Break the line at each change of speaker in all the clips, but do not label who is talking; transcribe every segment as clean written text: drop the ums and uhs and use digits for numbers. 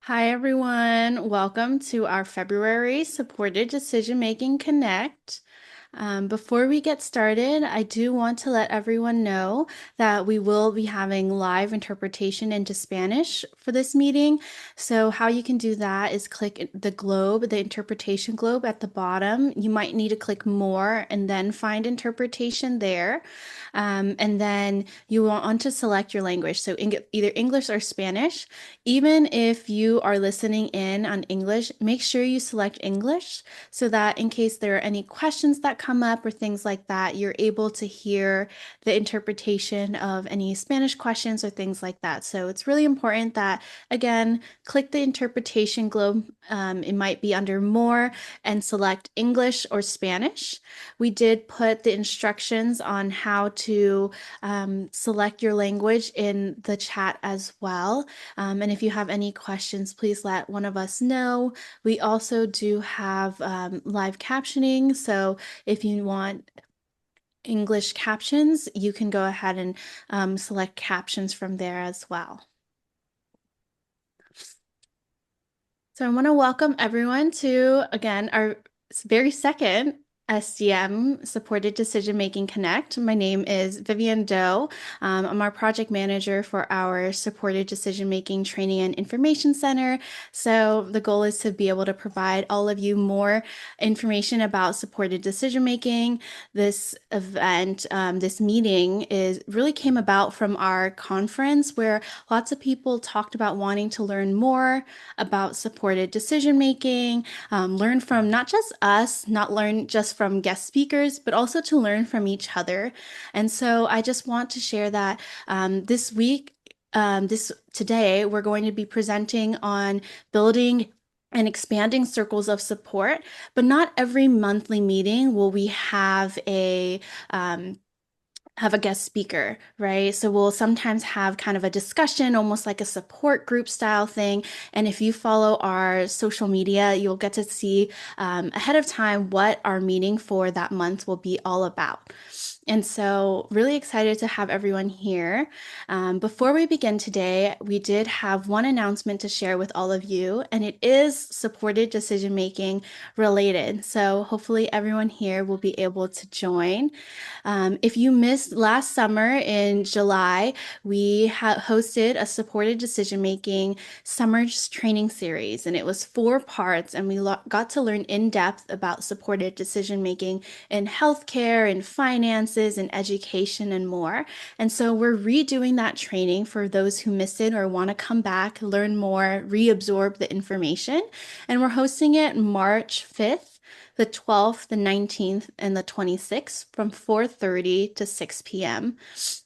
Hi, everyone. Welcome to our February Supported Decision Making Connect. Before we get started, I do want to let everyone know that we will be having live interpretation into Spanish for this meeting. So how you can do that is click the globe, the interpretation globe at the bottom. You might need to click more and then find interpretation there. And then you want to select your language, so either English or Spanish. Even if you are listening in on English, make sure you select English so that in case there are any questions that come up or things like that, you're able to hear the interpretation of any Spanish questions or things like that. So it's really important that, again, click the interpretation globe. It might be under more and select English or Spanish. We did put the instructions on how to select your language in the chat as well. And if you have any questions, please let one of us know. We also do have live captioning. So if you want English captions, you can go ahead and select captions from there as well. So I want to welcome everyone to, again, our very second SDM Supported Decision Making Connect. My name is Vivian Doe. I'm our project manager for our Supported Decision Making Training and Information Center. So the goal is to be able to provide all of you more information about supported decision making. This event, this meeting really came about from our conference where lots of people talked about wanting to learn more about supported decision making, learn from not just us, not learn just from guest speakers, but also to learn from each other. And so I just want to share that this week, today, we're going to be presenting on building and expanding circles of support, but not every monthly meeting will we have a guest speaker, right? So we'll sometimes have kind of a discussion, almost like a support group style thing. And if you follow our social media, you'll get to see ahead of time what our meeting for that month will be all about. And so, really excited to have everyone here. Before we begin today, we did have one announcement to share with all of you, and it is supported decision making related. So, hopefully, everyone here will be able to join. If you missed last summer in July, we hosted a supported decision making summer training series, and it was 4 parts. And we got to learn in depth about supported decision making in healthcare, in finances, in education, and more. And so we're redoing that training for those who missed it or want to come back, learn more, reabsorb the information. And we're hosting it March 5th, the 12th, the 19th, and the 26th from 4:30 to 6 p.m.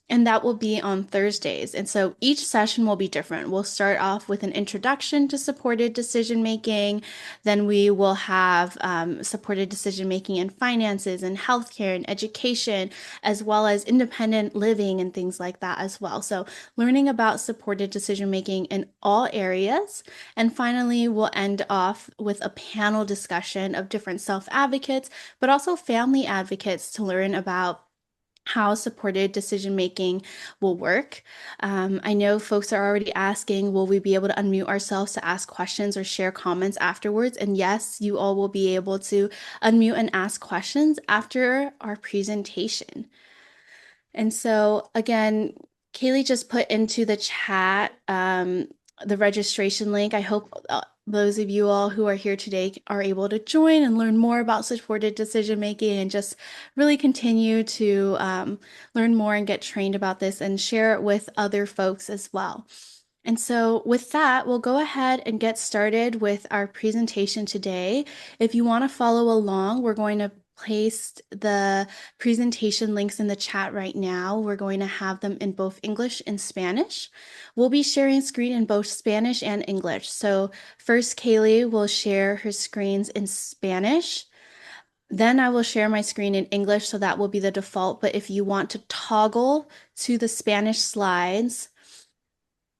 And that will be on Thursdays. And so each session will be different. We'll start off with an introduction to supported decision making. Then we will have supported decision making in finances and healthcare and education, as well as independent living and things like that as well. So learning about supported decision making in all areas. And finally, we'll end off with a panel discussion of different self-advocates, but also family advocates to learn about how supported decision making will work. I know folks are already asking, will we be able to unmute ourselves to ask questions or share comments afterwards? And yes, you all will be able to unmute and ask questions after our presentation. And so again, Kaylee just put into the chat the registration link. I hope those of you all who are here today are able to join and learn more about supported decision making and just really continue to learn more and get trained about this and share it with other folks as well. And so with that, we'll go ahead and get started with our presentation today. If you want to follow along, we're going to place the presentation links in the chat right now. We're going to have them in both English and Spanish. We'll be sharing screen in both Spanish and English. So first, Kaylee will share her screens in Spanish. Then I will share my screen in English, so that will be the default. But if you want to toggle to the Spanish slides,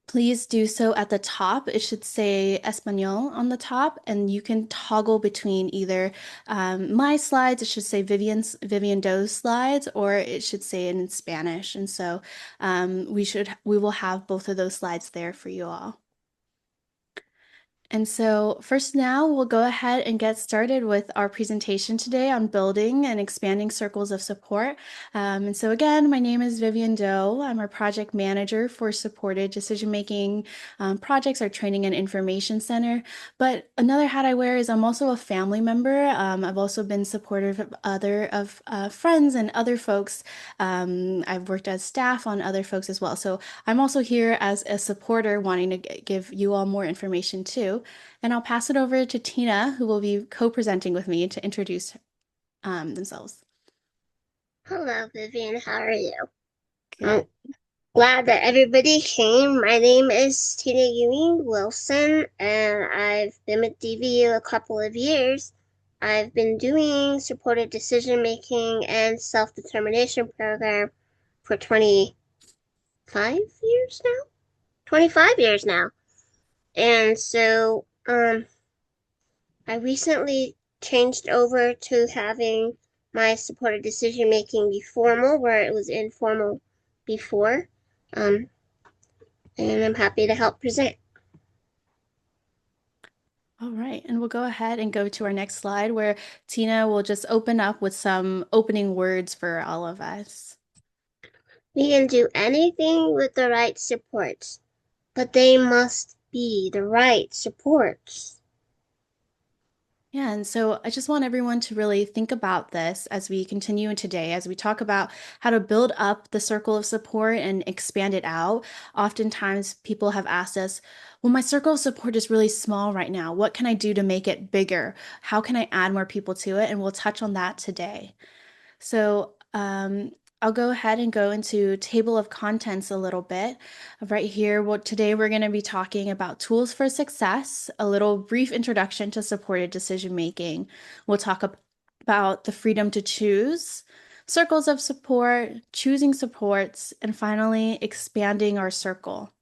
please do so at the top. It should say Espanol on the top, and you can toggle between either my slides, it should say Vivian Doe's slides, or it should say it in Spanish. And so we will have both of those slides there for you all. And so, first, now we'll go ahead and get started with our presentation today on building and expanding circles of support. And so, again, my name is Vivian Doe. I'm our project manager for supported decision making projects, our training and information center. But another hat I wear is I'm also a family member. I've also been supportive of friends and other folks. I've worked as staff on other folks as well. So I'm also here as a supporter wanting to give you all more information too. And I'll pass it over to Tina, who will be co-presenting with me to introduce themselves.
Hello, Vivian. How are you?
Good.
I'm glad that everybody came. My name is Tina Ewing Wilson, and I've been with DVU a couple of years. I've been doing supported decision making and self determination program for 25 years now. 25 years now. And so I recently changed over to having my supported decision making be formal, where it was informal before. Um, and I'm happy to help present.
All right, and we'll go ahead and go to our next slide where Tina will just open up with some opening words for all of us.
We can do anything with the right supports, but they must be the right supports.
Yeah, and so I just want everyone to really think about this as we continue today, as we talk about how to build up the circle of support and expand it out. Oftentimes, people have asked us, well, my circle of support is really small right now. What can I do to make it bigger? How can I add more people to it? And we'll touch on that today. So I'll go ahead and go into table of contents a little bit. Right here, today we're going to be talking about tools for success, a little brief introduction to supported decision making. We'll talk about the freedom to choose, circles of support, choosing supports, and finally expanding our circle.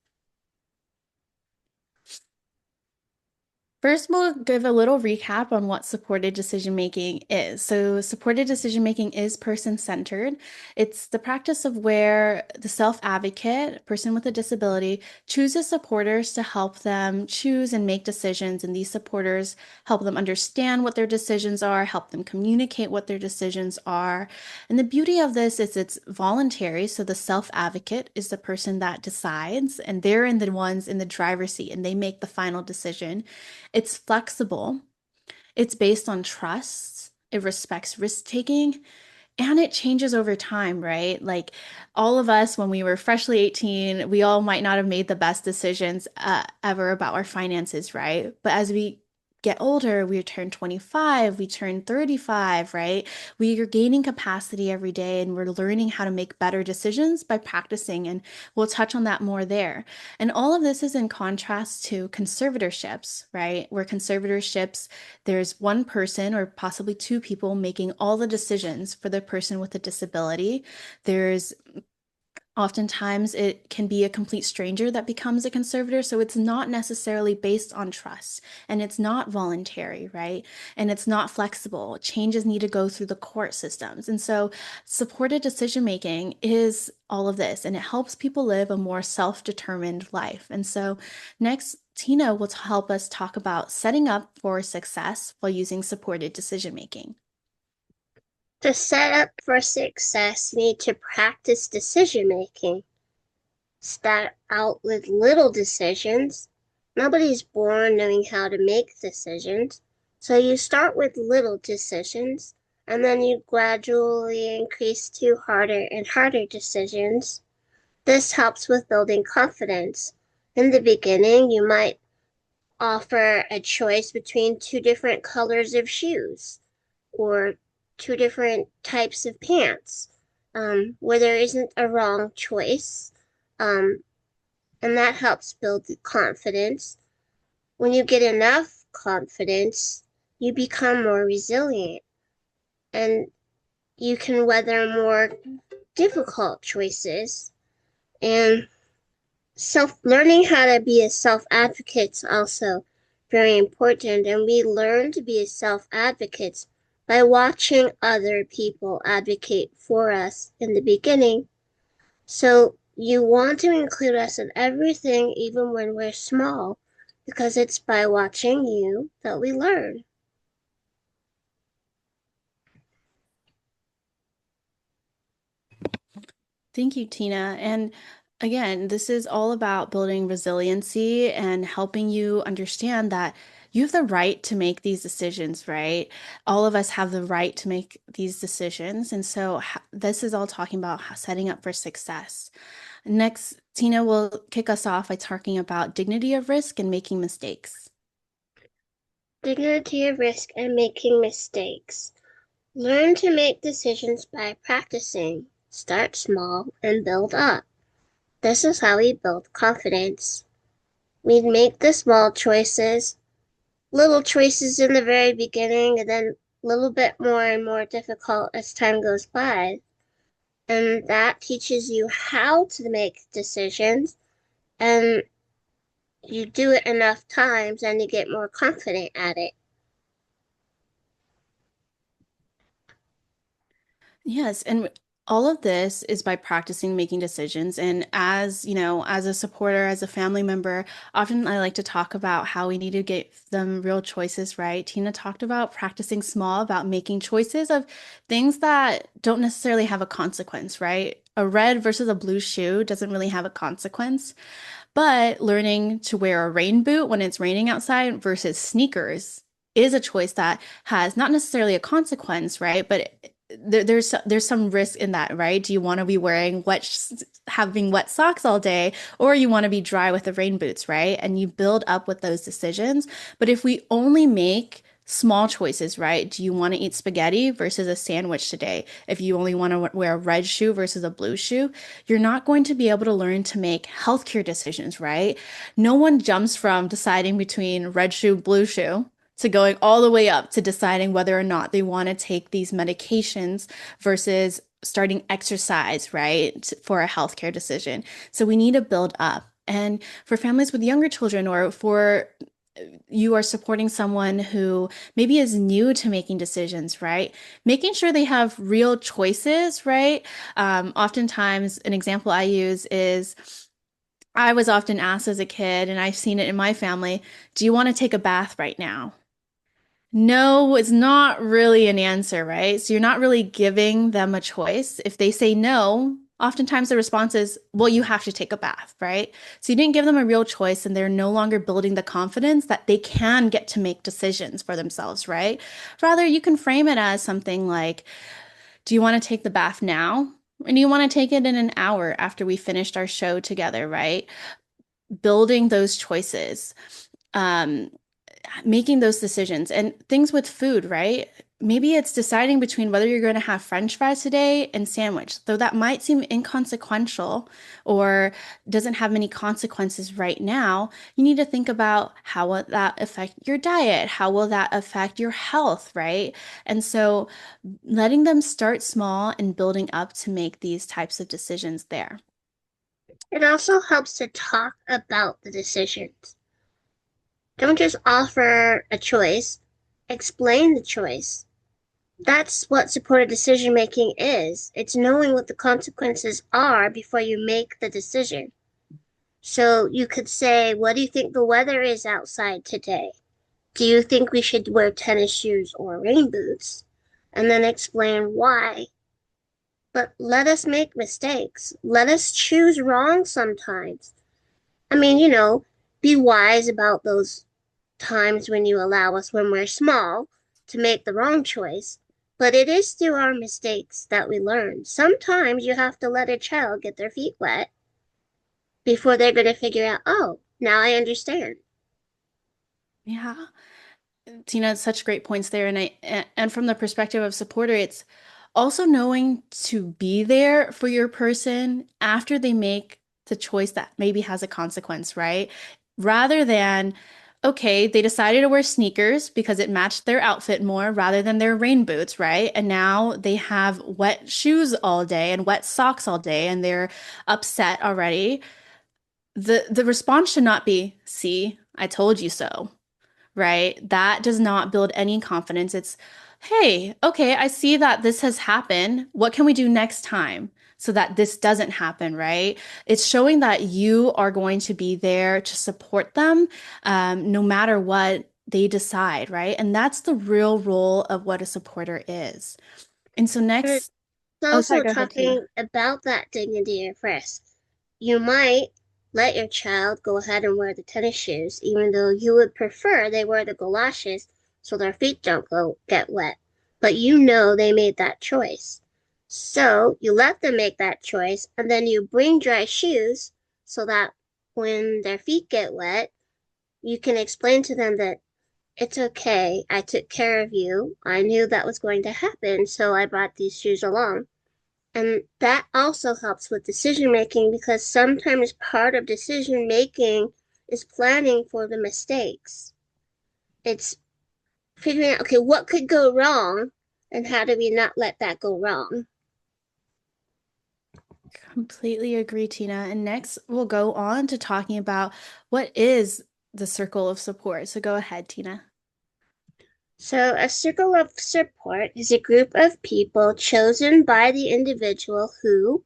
First, we'll give a little recap on what supported decision making is. So, supported decision making is person centered. It's the practice of where the self advocate, person with a disability, chooses supporters to help them choose and make decisions. And these supporters help them understand what their decisions are, help them communicate what their decisions are. And the beauty of this is it's voluntary. So, the self advocate is the person that decides, and they're in the ones in the driver's seat and they make the final decision. It's flexible, it's based on trust, it respects risk taking, and it changes over time, right? Like all of us, when we were freshly 18, we all might not have made the best decisions ever about our finances, right? But as we get older, we turn 25, we turn 35, right? We are gaining capacity every day and we're learning how to make better decisions by practicing. And we'll touch on that more there. And all of this is in contrast to conservatorships, right? Where conservatorships, there's one person or possibly two people making all the decisions for the person with a disability. There's Oftentimes, it can be a complete stranger that becomes a conservator. So it's not necessarily based on trust and it's not voluntary, right? And it's not flexible. Changes need to go through the court systems. And so supported decision making is all of this and it helps people live a more self-determined life. And so next, Tina will help us talk about setting up for success while using supported decision making.
To set up for success, you need to practice decision making. Start out with little decisions. Nobody's born knowing how to make decisions. So you start with little decisions and then you gradually increase to harder and harder decisions. This helps with building confidence. In the beginning, you might offer a choice between two different colors of shoes or two different types of pants, where there isn't a wrong choice. Um, and that helps build confidence. When you get enough confidence, you become more resilient and you can weather more difficult choices. And self learning how to be a self advocate is also very important. And we learn to be a self advocate by watching other people advocate for us in the beginning. So you want to include us in everything, even when we're small. because it's by watching you that we learn.
Thank you, Tina. And again, this is all about building resiliency and helping you understand that you have the right to make these decisions, right? All of us have the right to make these decisions. And so this is all talking about setting up for success. Next, Tina will kick us off by talking about dignity of risk and making mistakes.
Dignity of risk and making mistakes. Learn to make decisions by practicing. Start small and build up. This is how we build confidence. We make the small choices, little choices in the very beginning, and then a little bit more and more difficult as time goes by. And that teaches you how to make decisions. And you do it enough times and you get more confident at it.
Yes, and all of this is by practicing making decisions. And as, as a supporter, as a family member, often I like to talk about how we need to get them real choices, right? Tina talked about practicing small, about making choices of things that don't necessarily have a consequence, right? A red versus a blue shoe doesn't really have a consequence. But learning to wear a rain boot when it's raining outside versus sneakers is a choice that has not necessarily a consequence, right? But there's some risk in that, right? Do you want to be wearing having wet socks all day, or you want to be dry with the rain boots, right? And you build up with those decisions. But if we only make small choices, right? Do you want to eat spaghetti versus a sandwich today? If you only want to wear a red shoe versus a blue shoe, you're not going to be able to learn to make healthcare decisions, right? No one jumps from deciding between red shoe, blue shoe to going all the way up to deciding whether or not they want to take these medications versus starting exercise, right, for a healthcare decision. So we need to build up. And for families with younger children, or for you are supporting someone who maybe is new to making decisions, right? Making sure they have real choices, right? Oftentimes, an example I use is I was often asked as a kid, and I've seen it in my family, do you want to take a bath right now? No, it's not really an answer, right? So you're not really giving them a choice. If they say no, oftentimes the response is, well, you have to take a bath, right? So you didn't give them a real choice, and they're no longer building the confidence that they can get to make decisions for themselves, right? Rather, you can frame it as something like, do you want to take the bath now? And do you want to take it in an hour after we finished our show together, right? Building those choices. Um, Making those decisions and things with food, right? Maybe it's deciding between whether you're going to have French fries today and sandwich, though that might seem inconsequential or doesn't have many consequences right now. You need to think about how will that affect your diet? How will that affect your health, right? And so letting them start small and building up to make these types of decisions there.
It also helps to talk about the decisions. Don't just offer a choice, explain the choice. That's what supported decision making is. It's knowing what the consequences are before you make the decision. So you could say, what do you think the weather is outside today? Do you think we should wear tennis shoes or rain boots? And then explain why. But let us make mistakes. Let us choose wrong sometimes. I mean, be wise about those times when you allow us, when we're small, to make the wrong choice. But it is through our mistakes that we learn. Sometimes you have to let a child get their feet wet before they're going to figure out, oh, now I understand.
Yeah. Tina, such great points there. And from the perspective of supporter, it's also knowing to be there for your person after they make the choice that maybe has a consequence, right? Rather than, okay, they decided to wear sneakers because it matched their outfit more rather than their rain boots, right? And now they have wet shoes all day and wet socks all day and they're upset already. The response should not be, see, I told you so, right? That does not build any confidence. It's, hey, okay, I see that this has happened. What can we do next time? so that this doesn't happen, right? It's showing that you are going to be there to support them, no matter what they decide, right? And that's the real role of what a supporter is. And so
It's
next, oh, sorry,
also
go ahead, Tina.
talking about that dignity of rest. You might let your child go ahead and wear the tennis shoes, even though you would prefer they wear the galoshes so their feet don't go get wet. But you know they made that choice. So you let them make that choice, and then you bring dry shoes so that when their feet get wet, you can explain to them that it's okay. I took care of you. I knew that was going to happen, so I brought these shoes along. And that also helps with decision making because sometimes part of decision making is planning for the mistakes. It's figuring out, okay, what could go wrong and how do we not let that go wrong?
Completely agree, Tina. And next, we'll go on to talking about what is the circle of support. So go ahead, Tina.
So, a circle of support is a group of people chosen by the individual who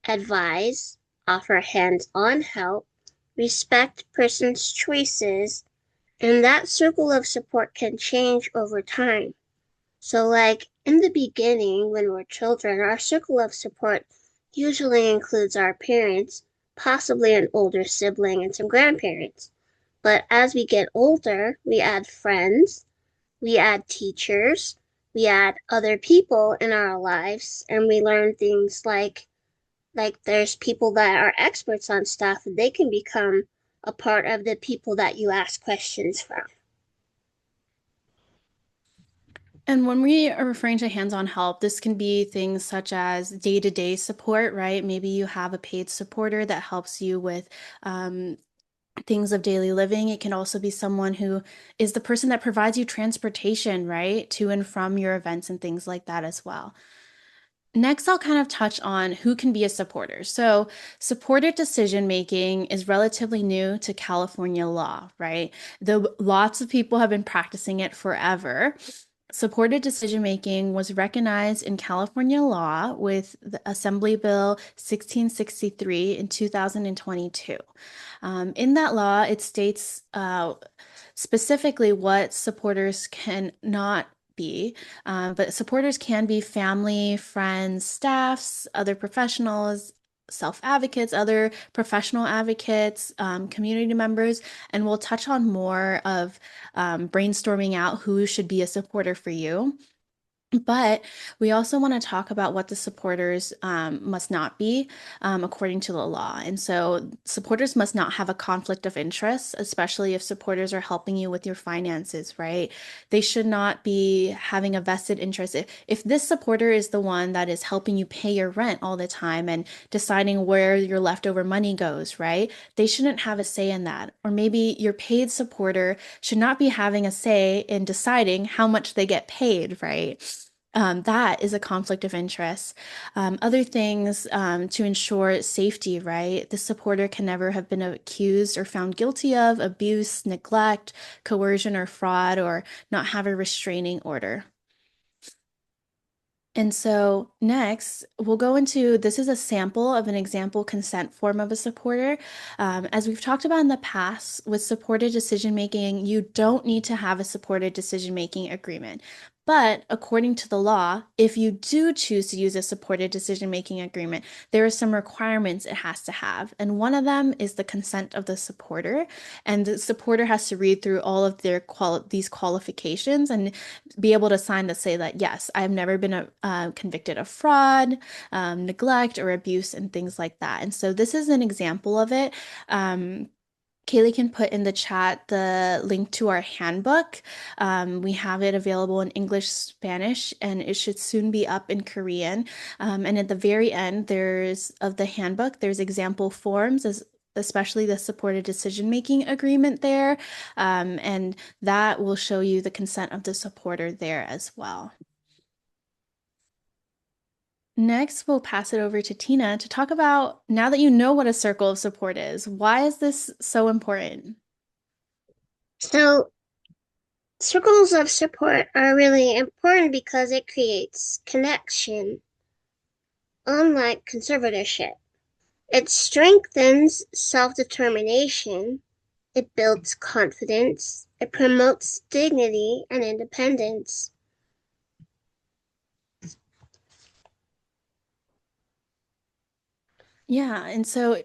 advise, offer hands on help, respect person's choices, and that circle of support can change over time. So, like in the beginning, when we're children, our circle of support usually includes our parents, possibly an older sibling, and some grandparents. But as we get older, we add friends, we add teachers, we add other people in our lives, and we learn things like there's people that are experts on stuff, and they can become a part of the people that you ask questions from.
And when we are referring to hands-on help, this can be things such as day-to-day support, right? Maybe you have a paid supporter that helps you with things of daily living. It can also be someone who is the person that provides you transportation, right? To and from your events and things like that as well. Next, I'll kind of touch on who can be a supporter. So, supported decision making is relatively new to California law, right? Though lots of people have been practicing it forever. Supported decision making was recognized in California law with the Assembly Bill 1663 in 2022. In that law, it states specifically what supporters cannot be, but supporters can be family, friends, staffs, other professionals, self advocates, other professional advocates, community members, and we'll touch on more of brainstorming out who should be a supporter for you. But we also want to talk about what the supporters must not be according to the law. And so, supporters must not have a conflict of interest, especially if supporters are helping you with your finances, right? They should not be having a vested interest. If this supporter is the one that is helping you pay your rent all the time and deciding where your leftover money goes, right? They shouldn't have a say in that. Or maybe your paid supporter should not be having a say in deciding how much they get paid, right? That is a conflict of interest. Other things to ensure safety, right? The supporter can never have been accused or found guilty of abuse, neglect, coercion, or fraud, or not have a restraining order. And so next, we'll go into this is a sample of an example consent form of a supporter. As we've talked about in the past, with supported decision making, you don't need to have a supported decision making agreement. But according to the law, if you do choose to use a supported decision making agreement, there are some requirements it has to have. And one of them is the consent of the supporter. And the supporter has to read through all of these qualifications and be able to sign to say that, yes, I've never been convicted of fraud, neglect, or abuse, and things like that. And so this is an example of it. Kaylee can put in the chat the link to our handbook. We have it available in English, Spanish, and it should soon be up in Korean. And at the very end, there's of the handbook, there's example forms, especially the supported decision-making agreement there. And that will show you the consent of the supporter there as well. Next, we'll pass it over to Tina to talk about now that you know what a circle of support is, why is this so important?
So, circles of support are really important because it creates connection. unlike conservatorship. It strengthens self determination, it builds confidence, it promotes dignity and independence.
Yeah, and so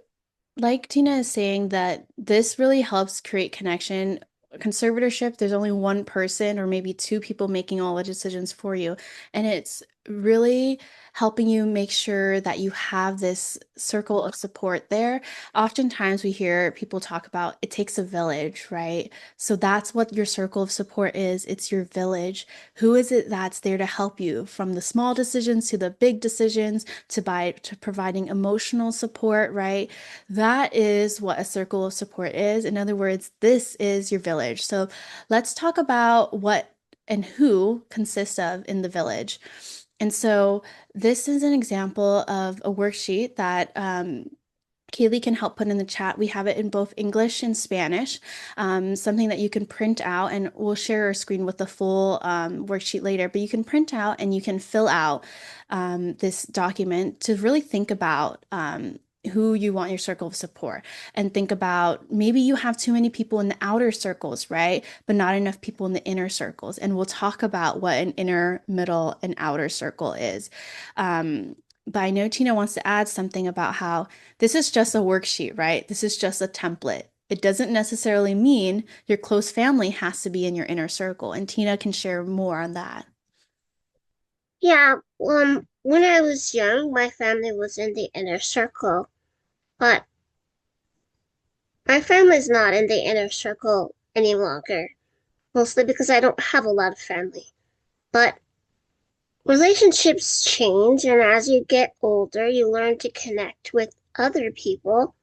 like Tina is saying that this really helps create connection. Conservatorship, there's only one person or maybe two people making all the decisions for you. And it's really helping you make sure that you have this circle of support there. Oftentimes we hear people talk about it takes a village, right? So that's what your circle of support is. It's your village. Who is it that's there to help you from the small decisions to the big decisions to providing emotional support, right? That is what a circle of support is. In other words, this is your village. So let's talk about what and who consists of in the village. And so this is an example of a worksheet that Kaylee can help put in the chat. We have it in both English and Spanish, something that you can print out, and we'll share our screen with the full worksheet later. But you can print out and you can fill out this document to really think about who you want your circle of support and think about maybe you have too many people in the outer circles, right? But not enough people in the inner circles. And we'll talk about what an inner, middle, and outer circle is. But I know Tina wants to add something about how this is just a worksheet, right? This is just a template. It doesn't necessarily mean your close family has to be in your inner circle. And Tina can share more on that.
Yeah, when I was young, my family was in the inner circle, but my family's not in the inner circle any longer, mostly because I don't have a lot of family. But relationships change, and as you get older, you learn to connect with other people,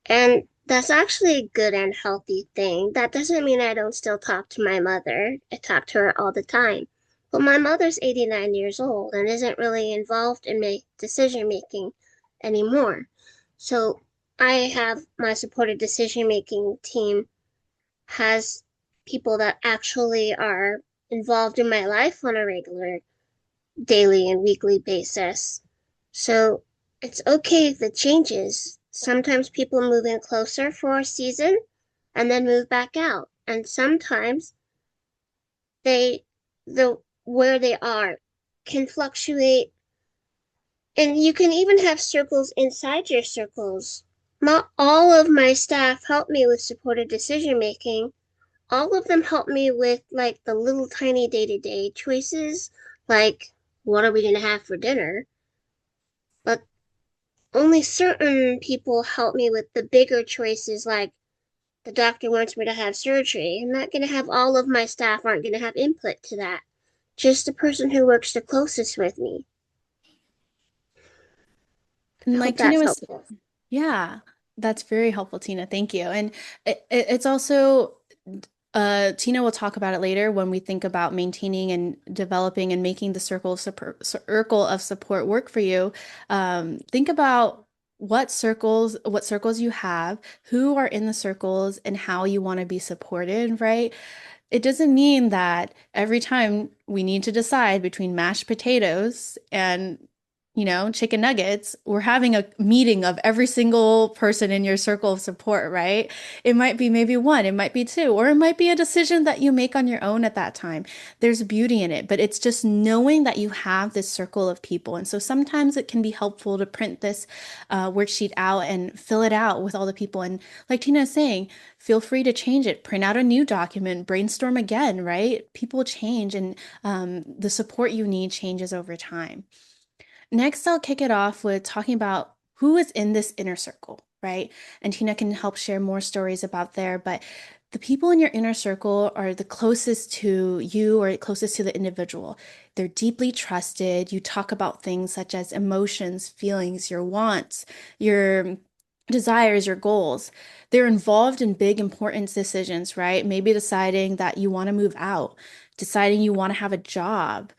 and that's actually a good and healthy thing. That doesn't mean I don't still talk to my mother. I talk to her all the time. But my mother's 89 years old and isn't really involved in my decision making anymore. So I have my supported decision making team has people that actually are involved in my life on a regular daily and weekly basis. So it's okay if it changes. Sometimes people move in closer for a season and then move back out. And sometimes they the where they are can fluctuate, and you can even have circles inside your circles. Not all of my staff help me with supported decision making. All of them help me with like the little tiny day-to-day choices, like what are we going to have for dinner? But only certain people help me with the bigger choices, like the doctor wants me to have surgery. I'm not going to have all of my staff aren't going to have input to that. Just the person who works the closest with me. I
And
hope
like Tina
that's
was
helpful.
Yeah, that's very helpful, Tina. Thank you. And it's also, Tina will talk about it later when we think about maintaining and developing and making the circle of support work for you. Think about what circles you have, who are in the circles, and how you want to be supported, right? It doesn't mean that every time we need to decide between mashed potatoes and, chicken nuggets, we're having a meeting of every single person in your circle of support, right? It might be maybe one, it might be two, or it might be a decision that you make on your own at that time. There's beauty in it, but it's just knowing that you have this circle of people. And so sometimes it can be helpful to print this worksheet out and fill it out with all the people. And like Tina is saying, feel free to change it, print out a new document, brainstorm again, right? People change and the support you need changes over time. Next, I'll kick it off with talking about who is in this inner circle, right? And Tina can help share more stories about there, but the people in your inner circle are the closest to you or closest to the individual. They're deeply trusted. You talk about things such as emotions, feelings, your wants, your desires, your goals. They're involved in big, important decisions, right? Maybe deciding that you want to move out, deciding you want to have a job,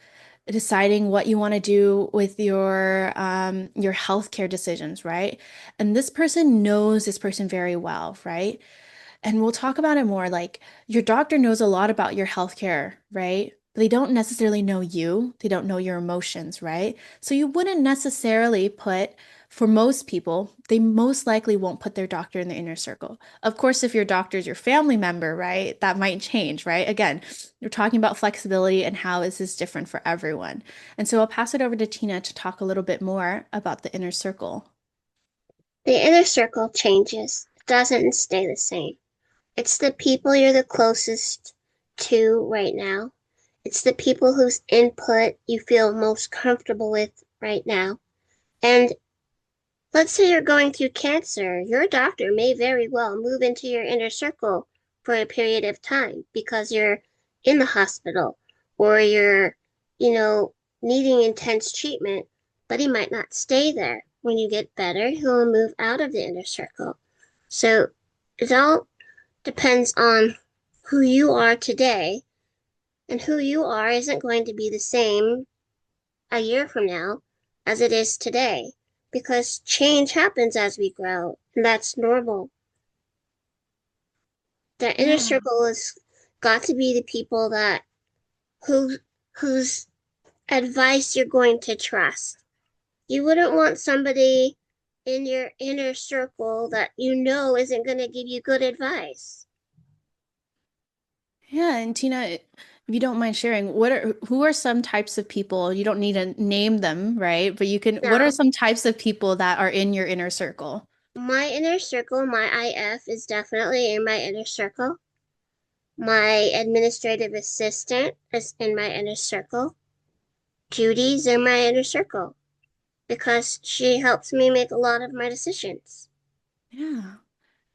deciding what you want to do with your healthcare decisions, right? And this person knows this person very well, right? And we'll talk about it more. Like your doctor knows a lot about your healthcare, right? but they don't necessarily know you. They don't know your emotions, right? So you wouldn't necessarily put, for most people, they most likely won't put their doctor in the inner circle. Of course, if your doctor is your family member, right, that might change, right? Again, you're talking about flexibility and how is this different for everyone. And so I'll pass it over to Tina to talk a little bit more about the inner circle.
The inner circle changes. It doesn't stay the same. It's the people you're the closest to right now. It's the people whose input you feel most comfortable with right now. And let's say you're going through cancer, your doctor may very well move into your inner circle for a period of time because you're in the hospital or you're, you know, needing intense treatment, but he might not stay there. When you get better, he'll move out of the inner circle. So it all depends on who you are today, and who you are isn't going to be the same a year from now as it is today because change happens as we grow, and that's normal. The inner
Yeah.
circle has got to be the people that who whose advice you're going to trust. You wouldn't want somebody in your inner circle that you know isn't going to give you good advice.
Yeah, and Tina, if you don't mind sharing, who are some types of people? You don't need to name them, right? But what are
Now,
some types of people that are in your inner circle?
my inner circle, my IF is definitely in my inner circle. My administrative assistant is in my inner circle. Judy's in my inner circle because she helps me make a lot of my decisions.
Yeah.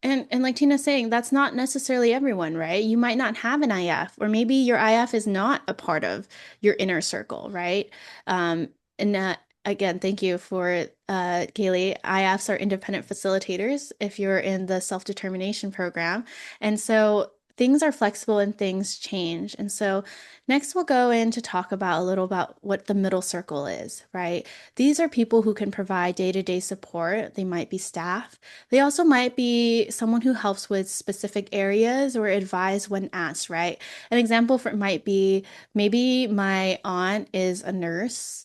And like Tina's saying, that's not necessarily everyone, right? You might not have an IF, or maybe your IF is not a part of your inner circle, right? Um, and again, thank you for Kaylee. IFs are independent facilitators if you're in the self-determination program. And so things are flexible and things change. And so next we'll go in to talk about a little about what the middle circle is, right? These are people who can provide day-to-day support. They might be staff. They also might be someone who helps with specific areas or advise when asked, right? An example for it might be maybe my aunt is a nurse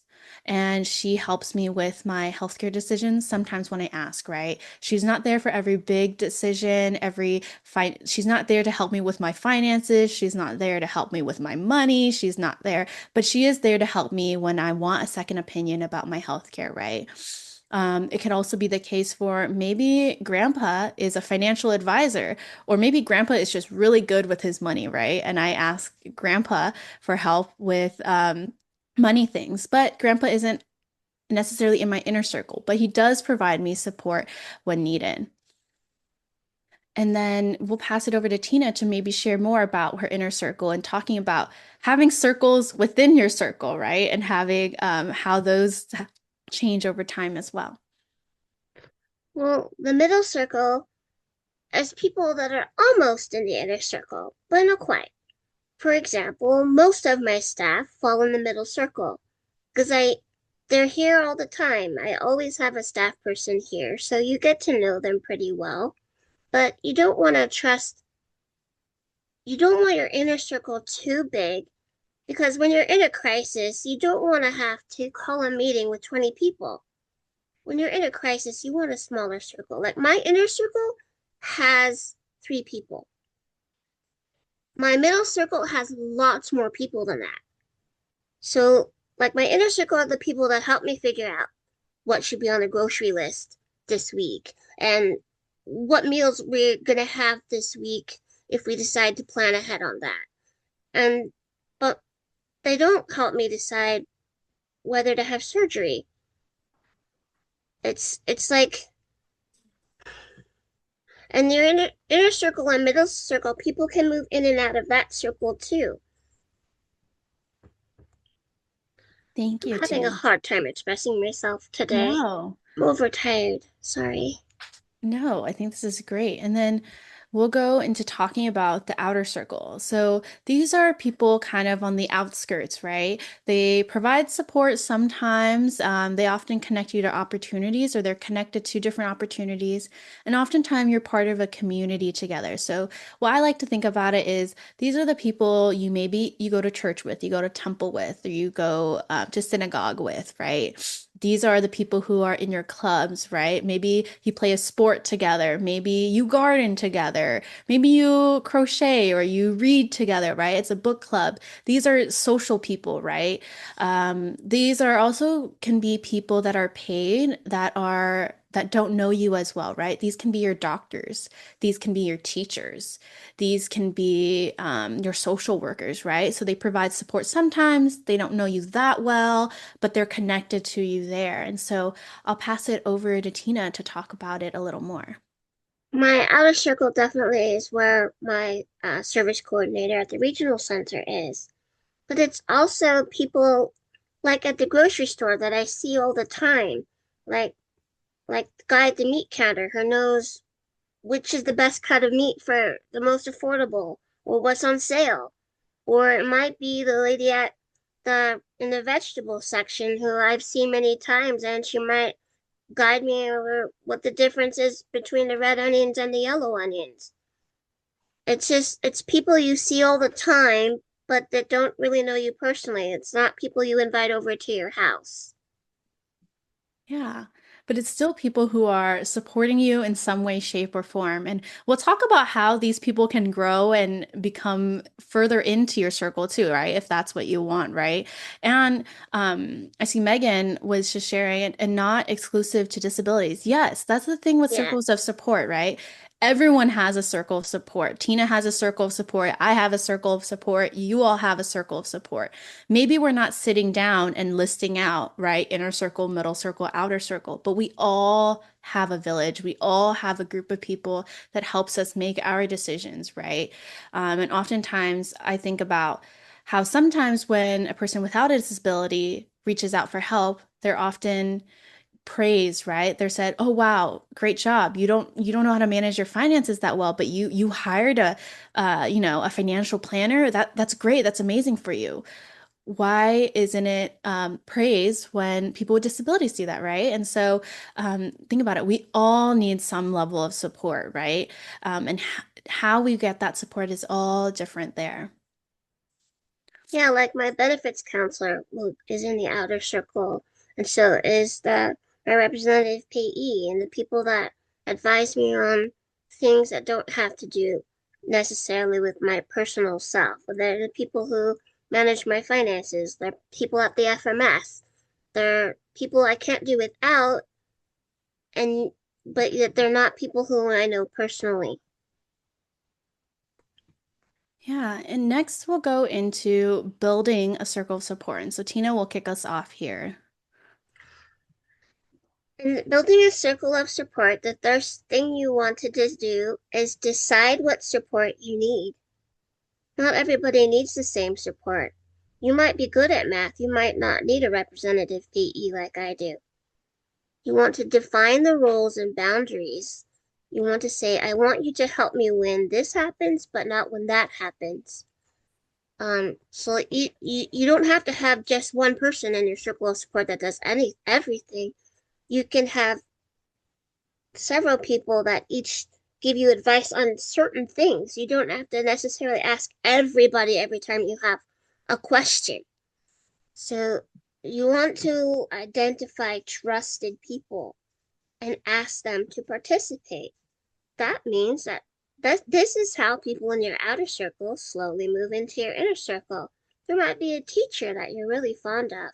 and she helps me with my healthcare decisions sometimes when I ask, right? She's not there for every big decision, she's not there to help me with my finances, she's not there to help me with my money, she's not there, but she is there to help me when I want a second opinion about my healthcare, right? It could also be the case for maybe grandpa is a financial advisor, or maybe grandpa is just really good with his money, right? And I ask grandpa for help with money things, but grandpa isn't necessarily in my inner circle, but he does provide me support when needed. And then we'll pass it over to Tina to maybe share more about her inner circle and talking about having circles within your circle, right? And having how those change over time as well.
Well, the middle circle is people that are almost in the inner circle, but not quite. For example, most of my staff fall in the middle circle because they're here all the time. I always have a staff person here, so you get to know them pretty well. But you don't want your inner circle too big because when you're in a crisis, you don't want to have to call a meeting with 20 people. When you're in a crisis, you want a smaller circle. Like my inner circle has 3 people. My middle circle has lots more people than that. So, like my inner circle are the people that help me figure out what should be on the grocery list this week and what meals we're gonna have this week if we decide to plan ahead on that. And but they don't help me decide whether to have surgery. It's like and your inner circle and middle circle, people can move in and out of that circle too.
Thank
I'm
you,
having a
Tina.
hard time expressing myself today.
No.
I'm overtired. Sorry.
No, I think this is great. And then we'll go into talking about the outer circle. So these are people kind of on the outskirts, right? They provide support sometimes. They often connect you to opportunities or they're connected to different opportunities. And oftentimes you're part of a community together. So what I like to think about it is these are the people you go to church with, you go to temple with, or you go to synagogue with, right? These are the people who are in your clubs, right? Maybe you play a sport together. Maybe you garden together. Maybe you crochet or you read together, right? It's a book club. These are social people, right? These are also can be people that are paid that don't know you as well, right? These can be your doctors. These can be your teachers. These can be your social workers, right? So they provide support. Sometimes they don't know you that well, but they're connected to you there. And so I'll pass it over to Tina to talk about it a little more.
My outer circle definitely is where my service coordinator at the regional center is. But it's also people like at the grocery store that I see all the time. Like like the guy at the meat counter who knows which is the best cut of meat for the most affordable or what's on sale. Or it might be the lady at the in the vegetable section who I've seen many times and she might guide me over what the difference is between the red onions and the yellow onions. It's people you see all the time but that don't really know you personally. It's not people you invite over to your house.
Yeah, but it's still people who are supporting you in some way, shape, or form. And we'll talk about how these people can grow and become further into your circle too, right? If that's what you want, right? And I see Megan was just sharing it and not exclusive to disabilities. Yes, that's the thing with
Yeah.
circles of support, right? Everyone has a circle of support. Tina has a circle of support. I have a circle of support. You all have a circle of support. Maybe we're not sitting down and listing out, right? Inner circle, middle circle, outer circle, but we all have a village. We all have a group of people that helps us make our decisions, right? And oftentimes I think about how sometimes when a person without a disability reaches out for help, they're often praised, right? They're said, "Oh wow, great job. You don't know how to manage your finances that well, but you hired a financial planner. That's great. That's amazing for you." Why isn't it praised when people with disabilities do that, right? And so think about it. We all need some level of support, right? And how we get that support is all different there.
Yeah, like my benefits counselor is in the outer circle, and so is the my representative payee and the people that advise me on things that don't have to do necessarily with my personal self. They're the people who manage my finances. They're people at the FMS. They're people I can't do without, and but yet they're not people who I know personally.
Yeah, and next we'll go into building a circle of support. And so Tina will kick us off here.
And building a circle of support, the first thing you want to do is decide what support you need. Not everybody needs the same support. You might be good at math, you might not need a representative PE like I do. You want to define the roles and boundaries. You want to say, I want you to help me when this happens, but not when that happens. So you don't have to have just one person in your circle of support that does everything. You can have several people that each give you advice on certain things. You don't have to necessarily ask everybody every time you have a question. So you want to identify trusted people and ask them to participate. That means that this is how people in your outer circle slowly move into your inner circle. There might be a teacher that you're really fond of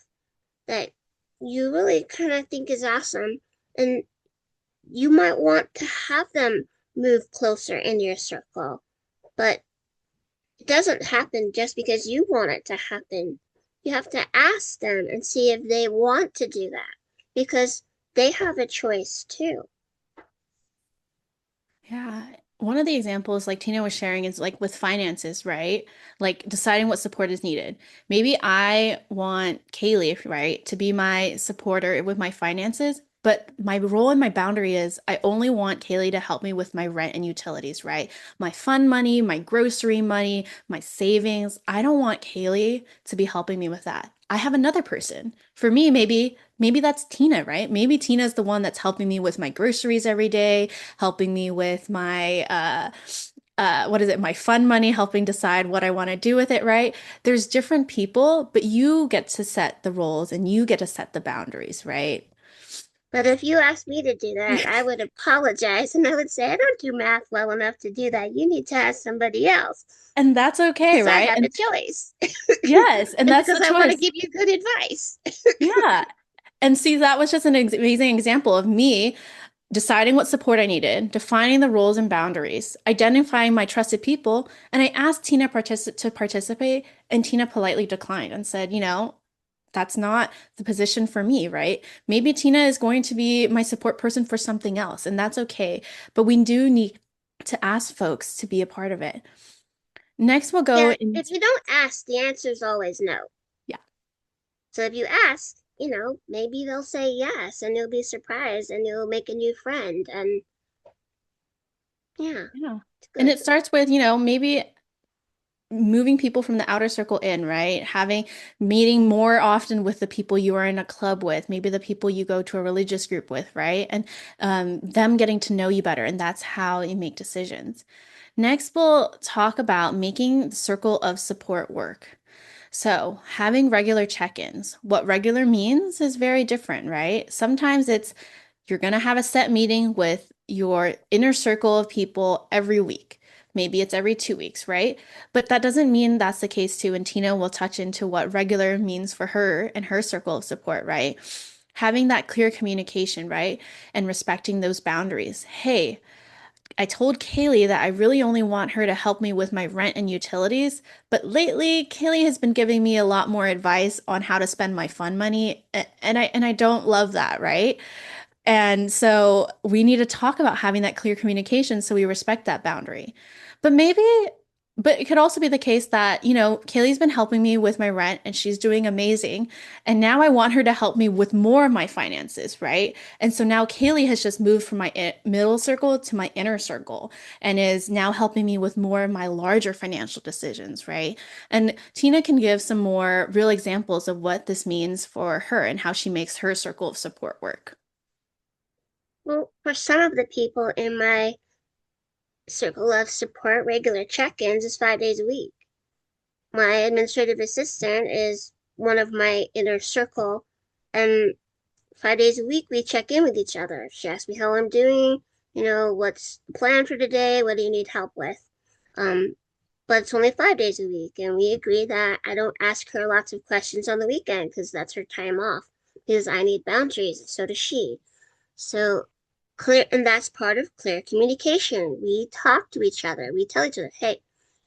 that you really kind of think is awesome, and you might want to have them move closer in your circle, but it doesn't happen just because you want it to happen. You have to ask them and see if they want to do that because they have a choice too.
Yeah. One of the examples, like Tina was sharing, is like with finances, right? Like deciding what support is needed. Maybe I want Kaylee, right, to be my supporter with my finances, But my role and my boundary is I only want Kaylee to help me with my rent and utilities, right? My fund money, my grocery money, my savings. I don't want Kaylee to be helping me with that. I have another person. For me, maybe that's Tina, right? Maybe Tina's the one that's helping me with my groceries every day, helping me with my what is it, my fund money, helping decide what I want to do with it, right? There's different people, but you get to set the roles and you get to set the boundaries, right?
But if you asked me to do that, I would apologize and I would say, I don't do math well enough to do that. You need to ask somebody else
And that's okay,
because I
right?
have a
And
choice
yes, and
and
that's
because
the
I want to
choice.
give you good advice.
Yeah. And see, that was just an amazing example of me deciding what support I needed, defining the roles and boundaries, identifying my trusted people, and I asked to participate, and Tina politely declined and said, that's not the position for me, right? Maybe Tina is going to be my support person for something else, and that's okay. But we do need to ask folks to be a part of it. Next, we'll go
Yeah, if
into,
you don't ask, the answer is always no.
yeah,
So if you ask, maybe they'll say yes and you'll be surprised and you'll make a new friend. And yeah,
yeah.
it's
And
good.
it starts with, maybe moving people from the outer circle in, right? Having meeting more often with the people you are in a club with, maybe the people you go to a religious group with, right? And them getting to know you better. And that's how you make decisions. Next, we'll talk about making the circle of support work. So, having regular check ins. What regular means is very different, right? Sometimes it's you're going to have a set meeting with your inner circle of people every week. Maybe it's every 2 weeks, right? But that doesn't mean that's the case too. And Tina will touch into what regular means for her and her circle of support, right? Having that clear communication, right? And respecting those boundaries. Hey, I told Kaylee that I really only want her to help me with my rent and utilities, but lately Kaylee has been giving me a lot more advice on how to spend my fun money, and I don't love that, right? And so we need to talk about having that clear communication so we respect that boundary. But maybe, but it could also be the case that, Kaylee's been helping me with my rent and she's doing amazing. And now I want her to help me with more of my finances, right? And so now Kaylee has just moved from my middle circle to my inner circle and is now helping me with more of my larger financial decisions, right? And Tina can give some more real examples of what this means for her and how she makes her circle of support work.
Well, for some of the people in my circle of support, regular check ins is 5 days a week. My administrative assistant is one of my inner circle, and 5 days a week we check in with each other. She asks me how I'm doing, what's the plan for today, what do you need help with? Um, but it's only 5 days a week, and we agree that I don't ask her lots of questions on the weekend because that's her time off. Because I need boundaries, and so does she. So clear, and that's part of clear communication. We talk to each other. We tell each other, hey,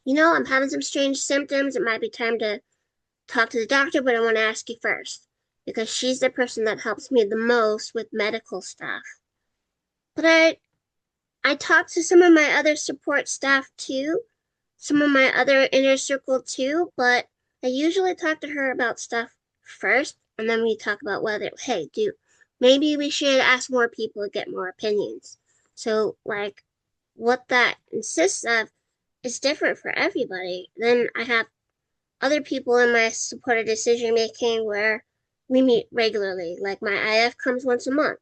I'm having some strange symptoms. It might be time to talk to the doctor, but I want to ask you first because she's the person that helps me the most with medical stuff. But I talk to some of my other support staff too, some of my other inner circle too, but I usually talk to her about stuff first, and then we talk about whether, hey, maybe we should ask more people to get more opinions. So, like, what that consists of is different for everybody. Then I have other people in my supported decision making where we meet regularly. Like, my IF comes once a month,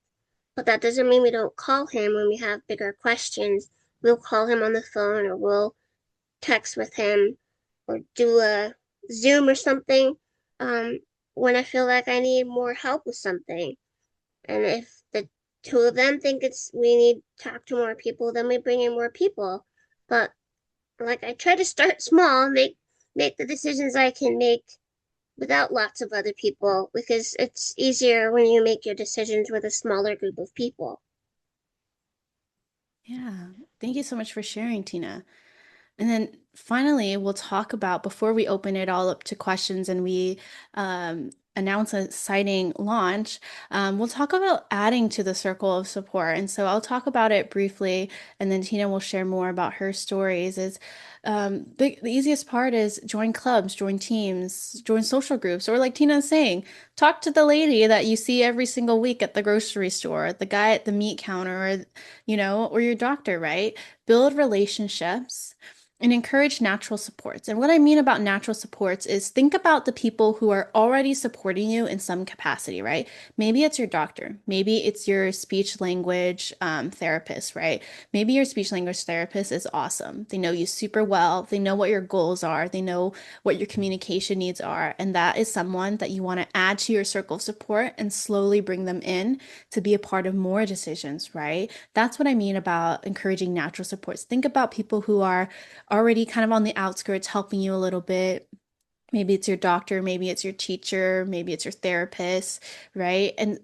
but that doesn't mean we don't call him when we have bigger questions. We'll call him on the phone or we'll text with him or do a Zoom or something um, when I feel like I need more help with something. And if the two of them think it's we need to talk to more people, then we bring in more people. But like I try to start small, make the decisions I can make without lots of other people because it's easier when you make your decisions with a smaller group of people.
Yeah. Thank you so much for sharing, Tina. And then finally, we'll talk about before we open it all up to questions and we announce a exciting launch, we'll talk about adding to the circle of support. And so I'll talk about it briefly, and then Tina will share more about her stories. The easiest part is join clubs, join teams, join social groups, or like Tina is saying, talk to the lady that you see every single week at the grocery store, the guy at the meat counter, or or your doctor, right? Build relationships and encourage natural supports. And what I mean about natural supports is think about the people who are already supporting you in some capacity, right? Maybe it's your doctor, maybe it's your speech language therapist, right? Maybe your speech language therapist is awesome. They know you super well, they know what your goals are, they know what your communication needs are, and that is someone that you want to add to your circle of support and slowly bring them in to be a part of more decisions, right? That's what I mean about encouraging natural supports. Think about people who are already kind of on the outskirts helping you a little bit. Maybe it's your doctor, maybe it's your teacher, maybe it's your therapist, right? And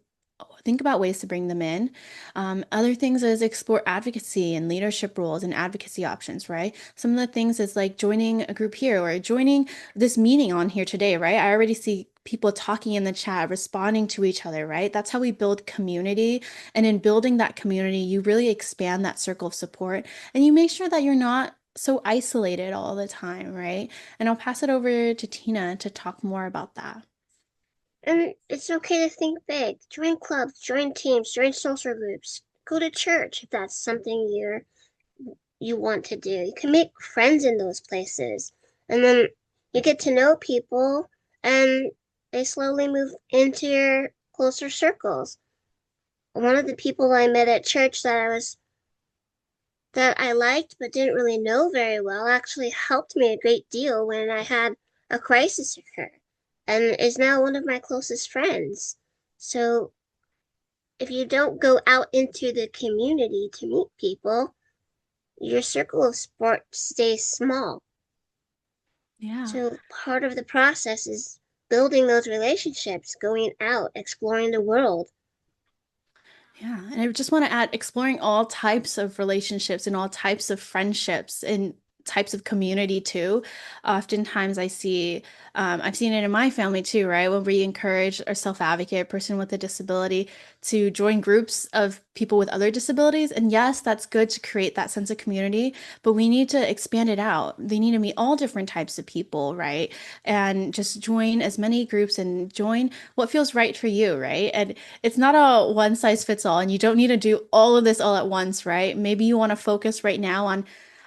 think about ways to bring them in. Other things is explore advocacy and leadership roles and advocacy options, right? Some of the things is like joining a group here or joining this meeting on here today, right? I already see people talking in the chat, responding to each other, right? That's how we build community. And in building that community, you really expand that circle of support and you make sure that you're not so isolated all the time, right? And I'll pass it over to Tina to talk more about that.
And it's okay to think big. Join clubs, join teams, join social groups. Go to church if that's something you want to do. You can make friends in those places. And then you get to know people and they slowly move into your closer circles. One of the people I met at church that I liked but didn't really know very well actually helped me a great deal when I had a crisis occur and is now one of my closest friends. So if you don't go out into the community to meet people, your circle of support stays small.
Yeah.
So part of the process is building those relationships, going out, exploring the world.
Yeah, and I just want to add exploring all types of relationships and all types of friendships and types of community too. Oftentimes I've seen it in my family too, right? When we encourage our self-advocate, person with a disability, to join groups of people with other disabilities. And yes, that's good to create that sense of community, but we need to expand it out. They need to meet all different types of people, right? And just join as many groups and join what feels right for you, right? And it's not a one size fits all, and you don't need to do all of this all at once, right? Maybe you want to focus right now on,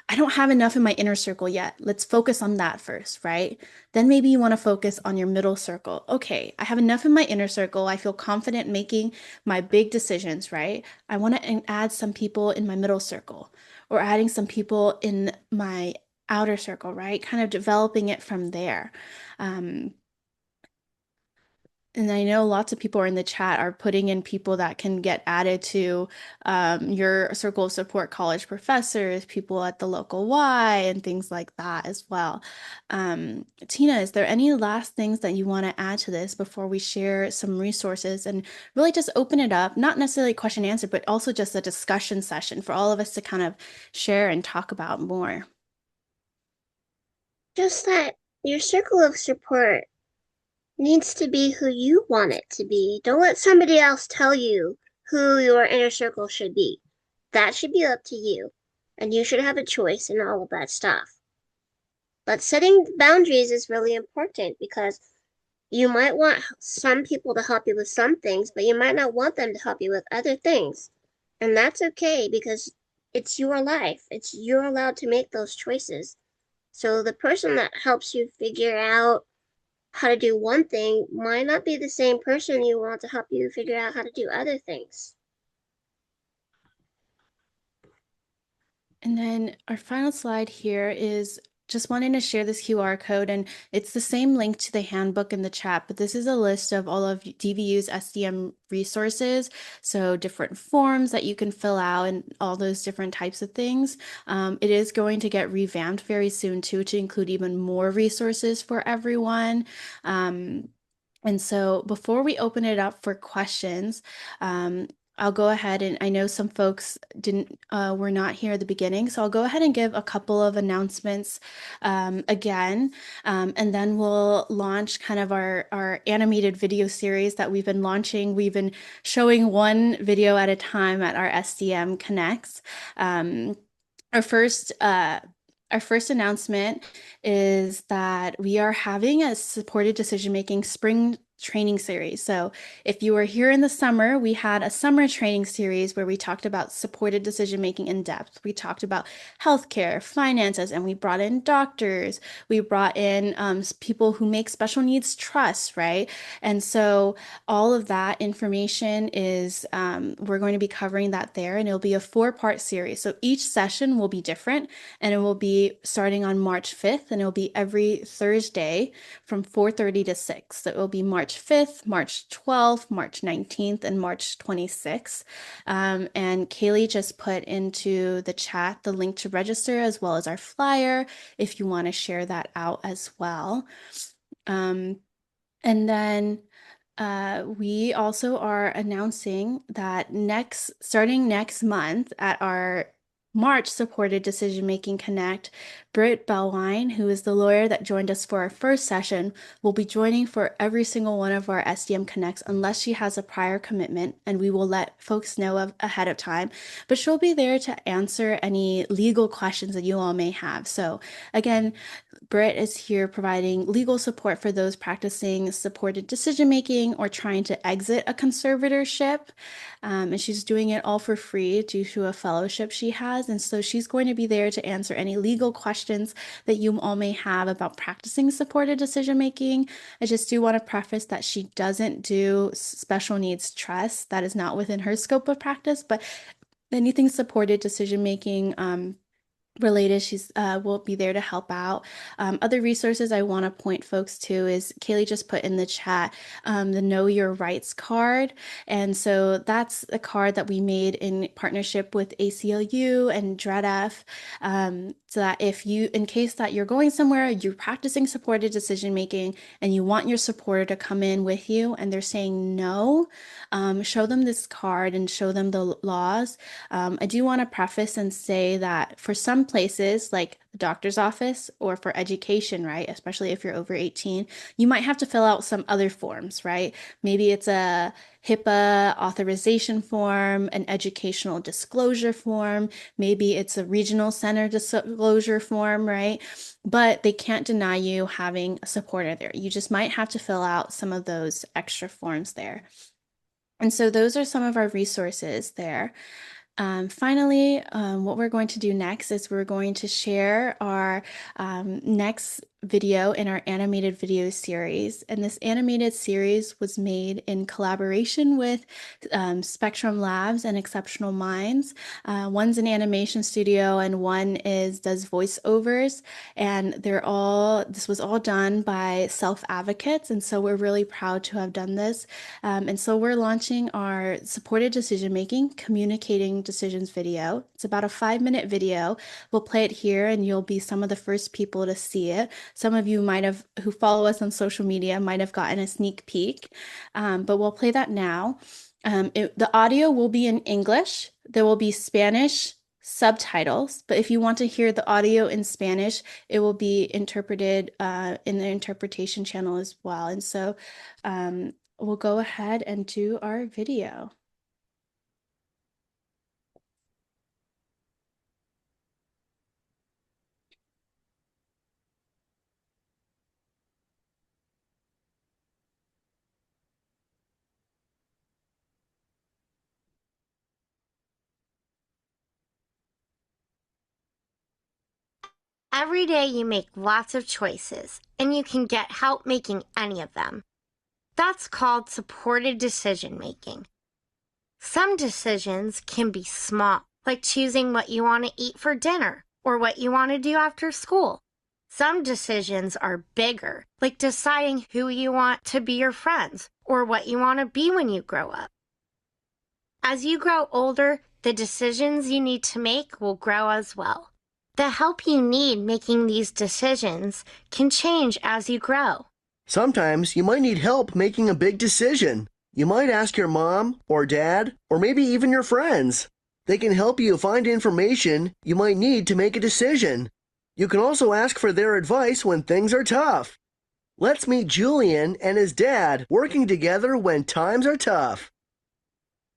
I don't have enough in my inner circle yet. Let's focus on that first, right? Then maybe you want to focus on your middle circle. Okay, I have enough in my inner circle. I feel confident making my big decisions, right? I want to add some people in my middle circle or adding some people in my outer circle, right? Kind of developing it from there. Um, and I know lots of people are in the chat are putting in people that can get added to your circle of support, college professors, people at the local Y, and things like that as well. Tina, is there any last things that you want to add to this before we share some resources and really just open it up? Not necessarily question and answer, but also just a discussion session for all of us to kind of share and talk about more.
Just that your circle of support needs to be who you want it to be. Don't let somebody else tell you who your inner circle should be. That should be up to you. And you should have a choice in all of that stuff. But setting boundaries is really important because you might want some people to help you with some things, but you might not want them to help you with other things. And that's okay because it's your life. You're allowed to make those choices. So the person that helps you figure out how to do one thing might not be the same person you want to help you figure out how to do other things.
And then our final slide here is just wanting to share this QR code, and it's the same link to the handbook in the chat, but this is a list of all of DVU's SDM resources. So different forms that you can fill out and all those different types of things. It is going to get revamped very soon too, to include even more resources for everyone. And so before we open it up for questions, I'll go ahead and I know some folks didn't were not here at the beginning, so I'll go ahead and give a couple of announcements again, and then we'll launch kind of our animated video series that we've been launching. We've been showing one video at a time at our SDM Connects. Um, our first uh, our first announcement is that we are having a supported decision-making spring training series. So if you were here in the summer, we had a summer training series where we talked about supported decision making in depth. We talked about healthcare, finances, and we brought in doctors. We brought in people who make special needs trusts, right? And so all of that information is, we're going to be covering that there, and it'll be a four-part series. So each session will be different, and it will be starting on March 5th, and it will be every Thursday from 4:30 to 6. So it will be March 5th, March 12th, March 19th, and March 26th. And Kaylee just put into the chat the link to register as well as our flyer if you want to share that out as well. Um, and then we also are announcing that starting next month at our March Supported Decision Making Connect, Britt Bellwine, who is the lawyer that joined us for our first session, will be joining for every single one of our SDM Connects unless she has a prior commitment, and we will let folks know ahead of time. But she'll be there to answer any legal questions that you all may have. So again, Britt is here providing legal support for those practicing supported decision making or trying to exit a conservatorship. And she's doing it all for free due to a fellowship she has. And so she's going to be there to answer any legal questions that you all may have about practicing supported decision making. I just do want to preface that she doesn't do special needs trust. That is not within her scope of practice, but anything supported decision making, related, she's will be there to help out. Other resources I want to point folks to is Kaylee just put in the chat the Know Your Rights card, and so that's a card that we made in partnership with ACLU and DREDF, so that if you, in case that you're going somewhere, you're practicing supported decision making, and you want your supporter to come in with you, and they're saying no, show them this card and show them the laws. I do want to preface and say that for some places, like the doctor's office or for education, right, especially if you're over 18, you might have to fill out some other forms, right? Maybe it's a HIPAA authorization form, an educational disclosure form, maybe it's a regional center disclosure form, right? But they can't deny you having a supporter there. You just might have to fill out some of those extra forms there. And so those are some of our resources there. Finally, what we're going to do next is we're going to share our next video in our animated video series. And this animated series was made in collaboration with Spectrum Labs and Exceptional Minds. One's an animation studio and one does voiceovers. And this was all done by self-advocates. And so we're really proud to have done this. And so we're launching our supported decision making, communicating decisions video. It's about a 5-minute video. We'll play it here and you'll be some of the first people to see it. Some of you who follow us on social media might have gotten a sneak peek, but we'll play that now. The audio will be in English. There will be Spanish subtitles, but if you want to hear the audio in Spanish, it will be interpreted in the interpretation channel as well. And so we'll go ahead and do our video.
Every day you make lots of choices, and you can get help making any of them. That's called supported decision making. Some decisions can be small, like choosing what you want to eat for dinner or what you want to do after school. Some decisions are bigger, like deciding who you want to be your friends or what you want to be when you grow up. As you grow older, the decisions you need to make will grow as well. The help you need making these decisions can change as you grow.
Sometimes you might need help making a big decision. You might ask your mom or dad or maybe even your friends. They can help you find information you might need to make a decision. You can also ask for their advice when things are tough. Let's meet Julian and his dad working together when times are tough.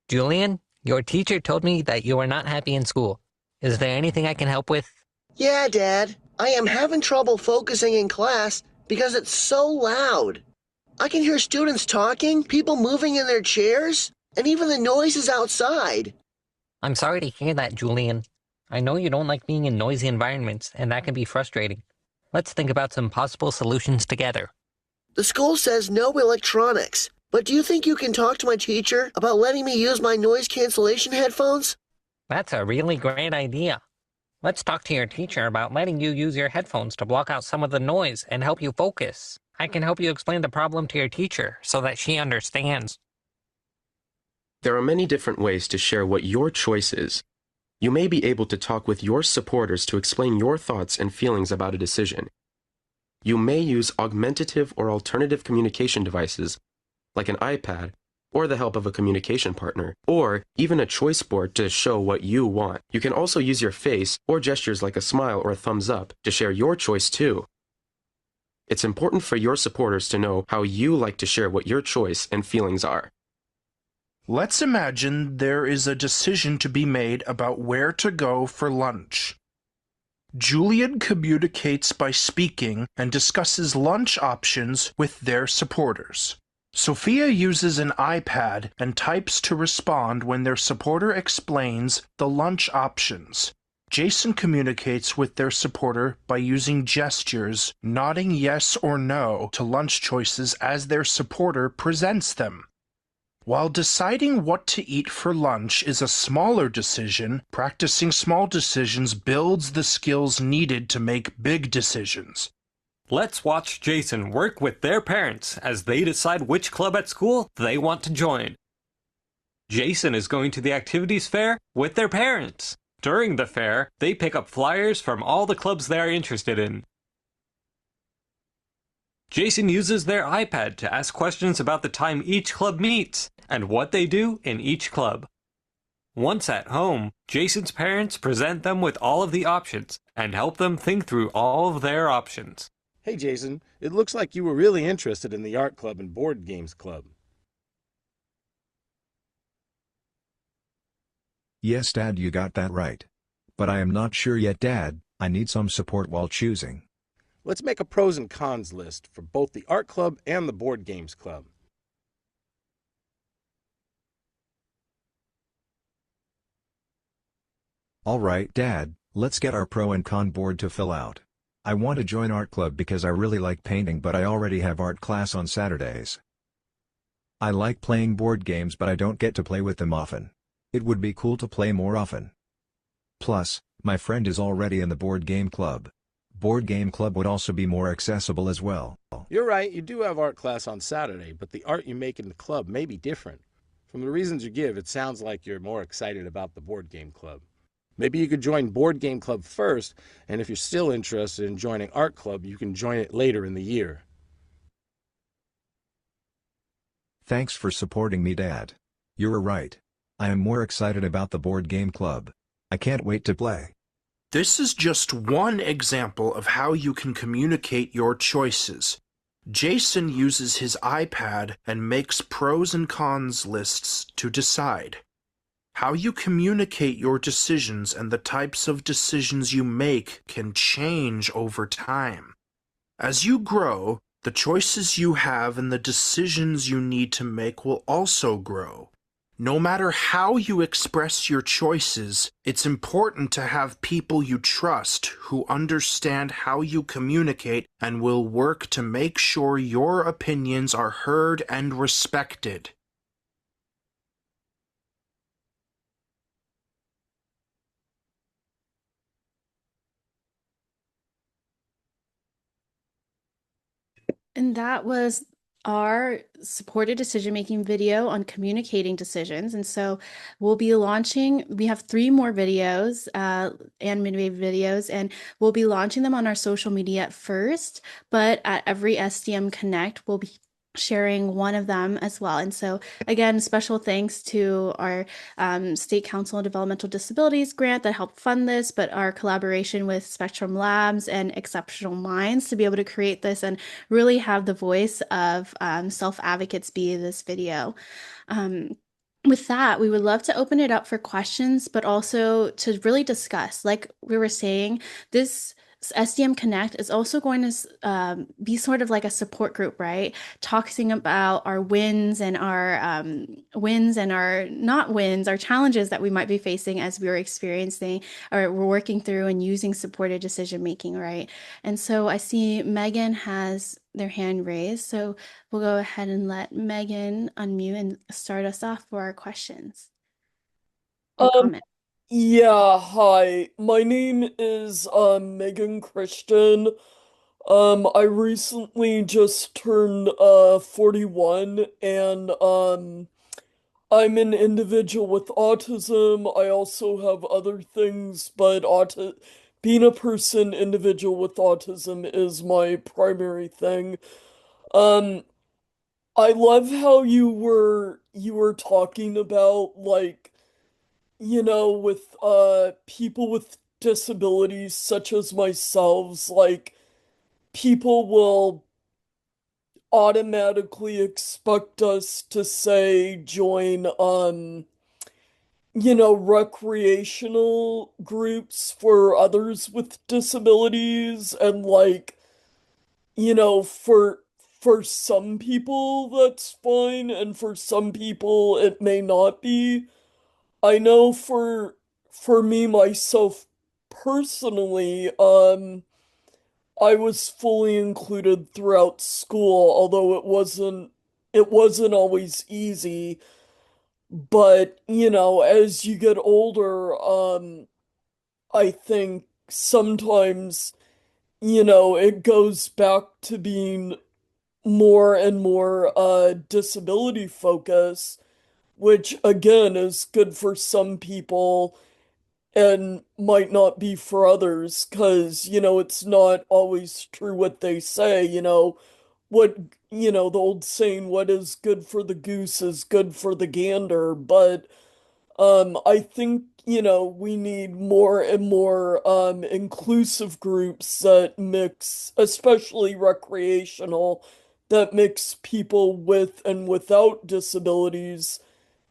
Julian, your teacher told me that you are not happy in school. Is there anything I can help with?
Yeah, Dad. I am having trouble focusing in class because it's so loud. I can hear students talking, people moving in their chairs, and even the noises outside.
I'm sorry to hear that, Julian. I know you don't like being in noisy environments, and that can be frustrating. Let's think about some possible solutions together.
The school says no electronics, but do you think you can talk to my teacher about letting me use my noise cancellation headphones?
That's a really great idea. Let's talk to your teacher about letting you use your headphones to block out some of the noise and help you focus. I can help you explain the problem to your teacher so that she understands.
There are many different ways to share what your choice is. You may be able to talk with your supporters to explain your thoughts and feelings about a decision. You may use augmentative or alternative communication devices, like an iPad, or the help of a communication partner, or even a choice board to show what you want. You can also use your face or gestures like a smile or a thumbs up to share your choice too. It's important for your supporters to know how you like to share what your choice and feelings are.
Let's imagine there is a decision to be made about where to go for lunch. Julian communicates by speaking and discusses lunch options with their supporters. Sophia uses an iPad and types to respond when their supporter explains the lunch options. Jason communicates with their supporter by using gestures, nodding yes or no to lunch choices as their supporter presents them. While deciding what to eat for lunch is a smaller decision, practicing small decisions builds the skills needed to make big decisions.
Let's watch Jason work with their parents as they decide which club at school they want to join. Jason is going to the activities fair with their parents. During the fair, they pick up flyers from all the clubs they are interested in. Jason uses their iPad to ask questions about the time each club meets and what they do in each club. Once at home, Jason's parents present them with all of the options and help them think through all of their options.
Hey Jason, it looks like you were really interested in the art club and board games club.
Yes, Dad, you got that right. But I am not sure yet, Dad. I need some support while choosing.
Let's make a pros and cons list for both the art club and the board games club.
All right, Dad, let's get our pro and con board to fill out. I want to join art club because I really like painting, but I already have art class on Saturdays. I like playing board games, but I don't get to play with them often. It would be cool to play more often. Plus, my friend is already in the board game club. Board game club would also be more accessible as well.
You're right, you do have art class on Saturday, but the art you make in the club may be different. From the reasons you give, it sounds like you're more excited about the board game club. Maybe you could join board game club first, and if you're still interested in joining art club, you can join it later in the year.
Thanks for supporting me, Dad. You're right. I am more excited about the board game club. I can't wait to play.
This is just one example of how you can communicate your choices. Jason uses his iPad and makes pros and cons lists to decide. How you communicate your decisions and the types of decisions you make can change over time. As you grow, the choices you have and the decisions you need to make will also grow. No matter how you express your choices, it's important to have people you trust who understand how you communicate and will work to make sure your opinions are heard and respected.
And that was our supported decision-making video on communicating decisions. And so we have 3 more videos, animated videos, and we'll be launching them on our social media at first, but at every SDM Connect, we'll be sharing one of them as well. And so, again, special thanks to our State Council on Developmental Disabilities grant that helped fund this, but our collaboration with Spectrum Labs and Exceptional Minds to be able to create this and really have the voice of self-advocates be this video. With that, we would love to open it up for questions, but also to really discuss. Like we were saying, this SDM Connect is also going to be sort of like a support group, right? Talking about our wins and our not wins, our challenges that we might be facing as we're experiencing or we're working through and using supported decision making, right? And so I see Megan has their hand raised. So we'll go ahead and let Megan unmute and start us off for our questions and
Um,
comments.
yeah, hi. My name is Megan Christian. I recently just turned 41 and I'm an individual with autism. I also have other things, but being a individual with autism is my primary thing. Um, I love how you were talking about like with people with disabilities such as myself, like people will automatically expect us to say join recreational groups for others with disabilities and like for some people that's fine and for some people it may not be. I know for me myself personally, I was fully included throughout school, although it wasn't always easy. But, as you get older, I think sometimes, it goes back to being more and more disability focused, which again is good for some people and might not be for others because, it's not always true what they say, what, the old saying, what is good for the goose is good for the gander. But I think, we need more and more inclusive groups that mix, especially recreational, that mix people with and without disabilities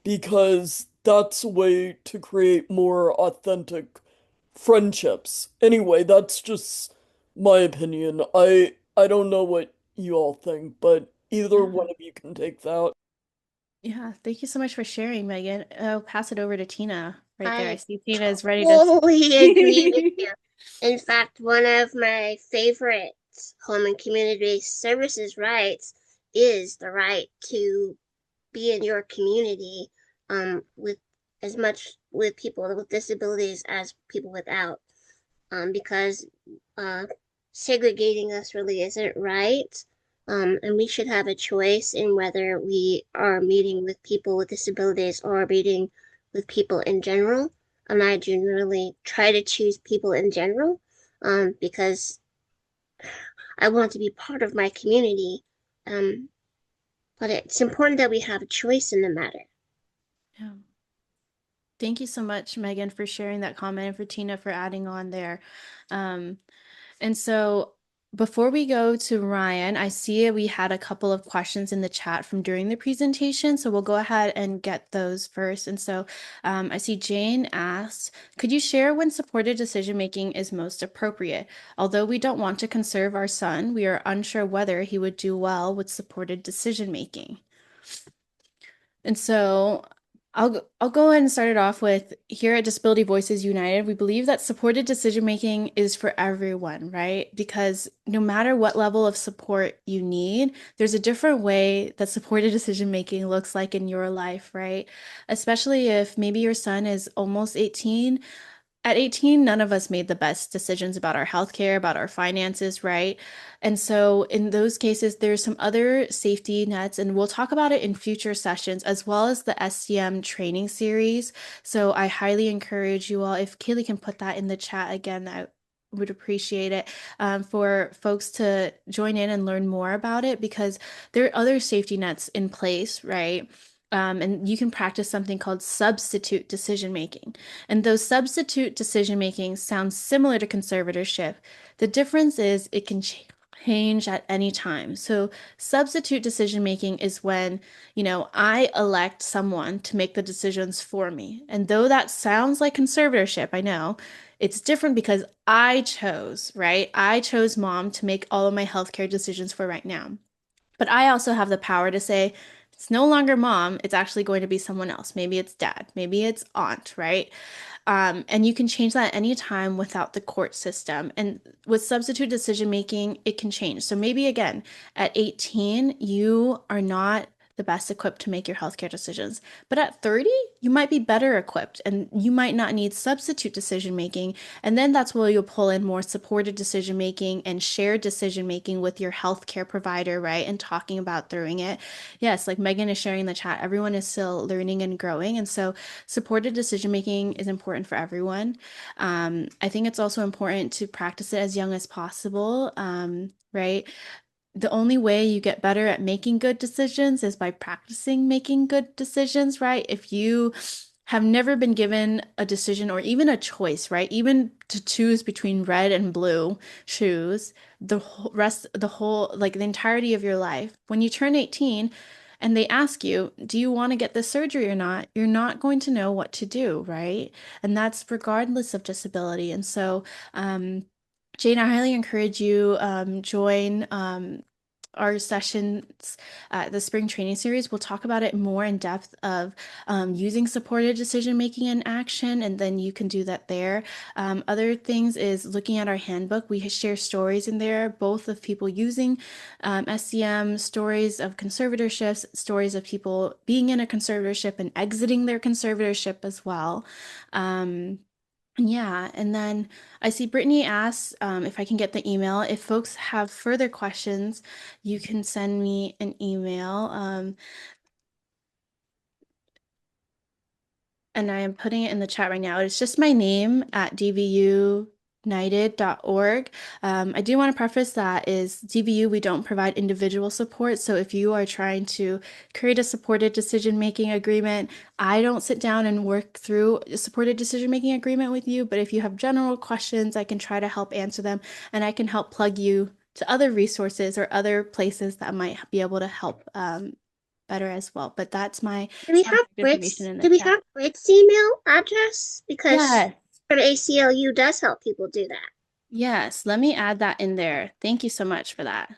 because that's a way to create more authentic friendships. Anyway, that's just my opinion. I don't know what you all think, but either
Yeah.
one of you can take that.
Yeah. Thank you so much for sharing, Megan. I'll pass it over to Tina right there. I
I
see Tina is ready to.
totally agree with you. In fact, one of my favorite home and community-based services rights is the right to be in your community with as much with people with disabilities as people without, because uh, segregating us really isn't right. And we should have a choice in whether we are meeting with people with disabilities or meeting with people in general. And I generally try to choose people in general because I want to be part of my community. Um, but it's important that we have a choice in the matter.
Yeah. Thank you so much, Megan, for sharing that comment and for Tina for adding on there. Um, and so before we go to Ryan, I see we had a couple of questions in the chat from during the presentation. So we'll go ahead and get those first. And so I see Jane asked, could you share when supported decision making is most appropriate? Although we don't want to conserve our son, we are unsure whether he would do well with supported decision making. And so I'll go ahead and start it off with here at Disability Voices United, we believe that supported decision making is for everyone, right? Because no matter what level of support you need, there's a different way that supported decision making looks like in your life, right? Especially if maybe your son is almost 18. At 18, none of us made the best decisions about our healthcare, about our finances, right? And so in those cases, there's some other safety nets, and we'll talk about it in future sessions, as well as the SDM training series. So I highly encourage you all, if Kaylee can put that in the chat again, would appreciate it for folks to join in and learn more about it because there are other safety nets in place, right? And you can practice something called substitute decision making. And those substitute decision making sounds similar to conservatorship. The difference is it can change at any time. So substitute decision making is when, I elect someone to make the decisions for me. And though that sounds like conservatorship, I know, it's different because I chose, right? I chose mom to make all of my healthcare decisions for right now. But I also have the power to say, it's no longer mom, it's actually going to be someone else. Maybe it's dad, maybe it's aunt, right? And you can change that anytime without the court system. And with substitute decision making, it can change. So maybe again, at 18, you are not the best equipped to make your healthcare decisions. But at 30, you might be better equipped and you might not need substitute decision making. And then that's where you'll pull in more supported decision making and shared decision making with your healthcare provider, right? And talking about doing it. Yes, like Megan is sharing in the chat, everyone is still learning and growing. And so supported decision making is important for everyone. I think it's also important to practice it as young as possible, right? The only way you get better at making good decisions is by practicing making good decisions, right? If you have never been given a decision or even a choice, right? Even to choose between red and blue shoes, like the entirety of your life, when you turn 18 and they ask you, do you want to get this surgery or not? You're not going to know what to do, right? And that's regardless of disability. And so, Jane, I highly encourage you join our sessions, the spring training series. We'll talk about it more in depth of using supported decision making in action, and then you can do that there. Other things is looking at our handbook. We share stories in there, both of people using SCM, stories of conservatorships, stories of people being in a conservatorship and exiting their conservatorship as well. Yeah, and then I see Brittany asks if I can get the email. If folks have further questions, you can send me an email. And I am putting it in the chat right now. It's just my name at dvunited.org. I do want to preface that is DVU, we don't provide individual support. So if you are trying to create a supported decision-making agreement, I don't sit down and work through a supported decision-making agreement with you. But if you have general questions, I can try to help answer them, and I can help plug you to other resources or other places that might be able to help better as well. But that's my
Do we have
contact information in the
Do we
chat.
have Brit's email address? Because
Yes.
ACLU does help people do that.
Yes, let me add that in there. Thank you so much for that.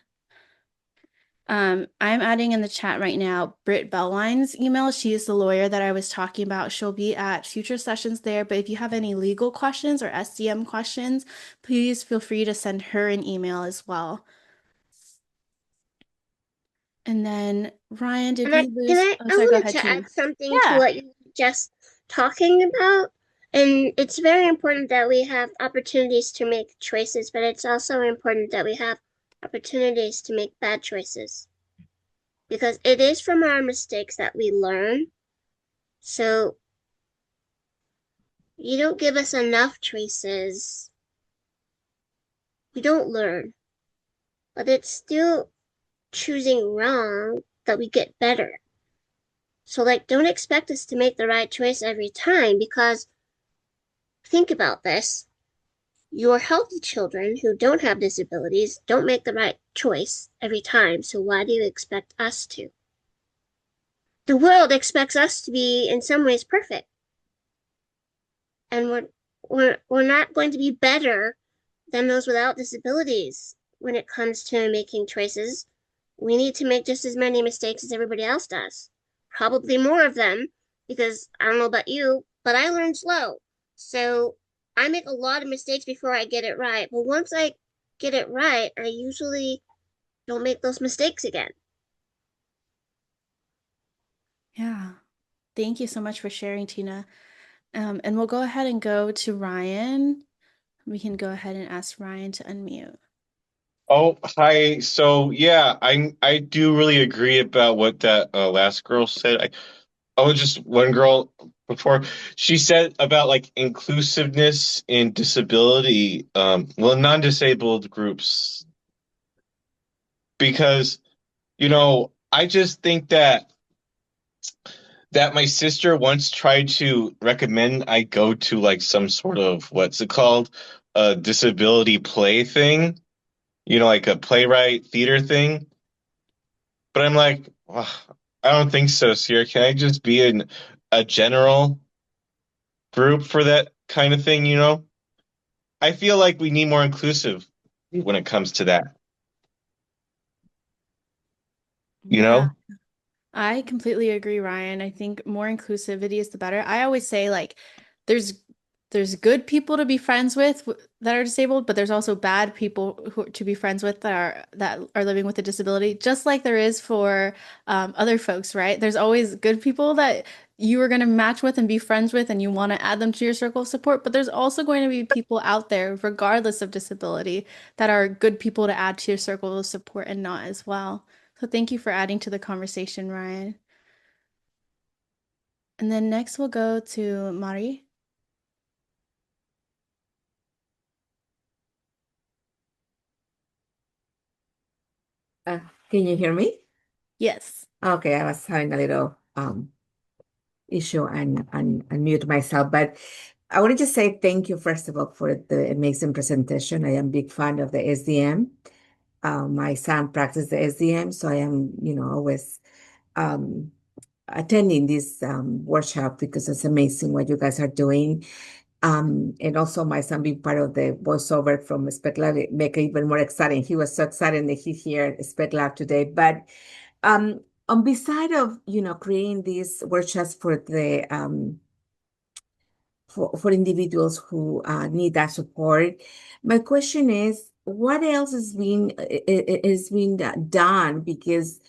I'm adding in the chat right now Britt Bellwine's email. She is the lawyer that I was talking about. She'll be at future sessions there. But if you have any legal questions or SCM questions, please feel free to send her an email as well. And then Ryan, did we lose?
I
Sorry, go
wanted
ahead,
to
Tina.
add something to
Yeah.
what you were just talking about. And it's very important that we have opportunities to make choices, but it's also important that we have opportunities to make bad choices. Because it is from our mistakes that we learn. So you don't give us enough choices, we don't learn. But it's still choosing wrong that we get better. So, like, don't expect us to make the right choice every time because think about this. Your healthy children who don't have disabilities don't make the right choice every time, so why do you expect us to? The world expects us to be, in some ways, perfect. And we're not going to be better than those without disabilities when it comes to making choices. We need to make just as many mistakes as everybody else does. Probably more of them, because I don't know about you, but I learn slow. So I make a lot of mistakes before I get it right. But once I get it right, I usually don't make those mistakes again.
Yeah. Thank you so much for sharing, Tina. And we'll go ahead and go to Ryan. We can go ahead and ask Ryan to unmute.
Oh, hi. So yeah, I do really agree about what that last girl said. Oh, just one girl before. She said about like inclusiveness in disability, well, non-disabled groups, because I just think that my sister once tried to recommend I go to like some sort of what's it called, a disability play thing, like a playwright theater thing. But I'm like, "Ugh, I don't think so, Sierra. Can I just be in a general group for that kind of thing? I feel like we need more inclusive when it comes to that, you
Yeah.
know?
I completely agree, Ryan. I think more inclusivity is the better. I always say like there's there's good people to be friends with that are disabled, but there's also bad people to be friends with that are living with a disability, just like there is for other folks, right? There's always good people that you are going to match with and be friends with, and you want to add them to your circle of support. But there's also going to be people out there, regardless of disability, that are good people to add to your circle of support and not as well. So thank you for adding to the conversation, Ryan. And then next we'll go to Mari.
Uh, can you hear me?
Yes.
Okay, I was having a little issue and mute myself, but I wanted to say thank you first of all for the amazing presentation. I am a big fan of the SDM. My son practices the SDM, so I am, always um, attending this workshop because it's amazing what you guys are doing. And also my son being part of the voiceover from Spec Lab make it even more exciting. He was so excited that he's here at Spec Lab today. But on beside of creating these workshops for the for individuals who need that support, my question is, what else is being done? Because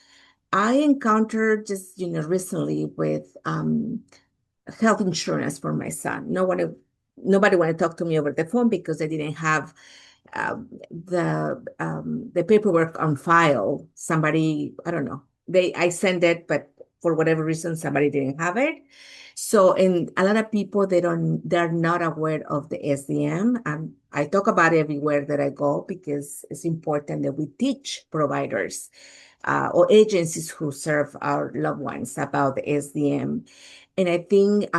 I encountered just recently with health insurance for my son. Nobody wanted to talk to me over the phone because they didn't have the paperwork on file. Somebody, I don't know. I sent it, but for whatever reason, somebody didn't have it. So, and a lot of people they're not aware of the SDM. I talk about it everywhere that I go because it's important that we teach providers or agencies who serve our loved ones about the SDM. And I think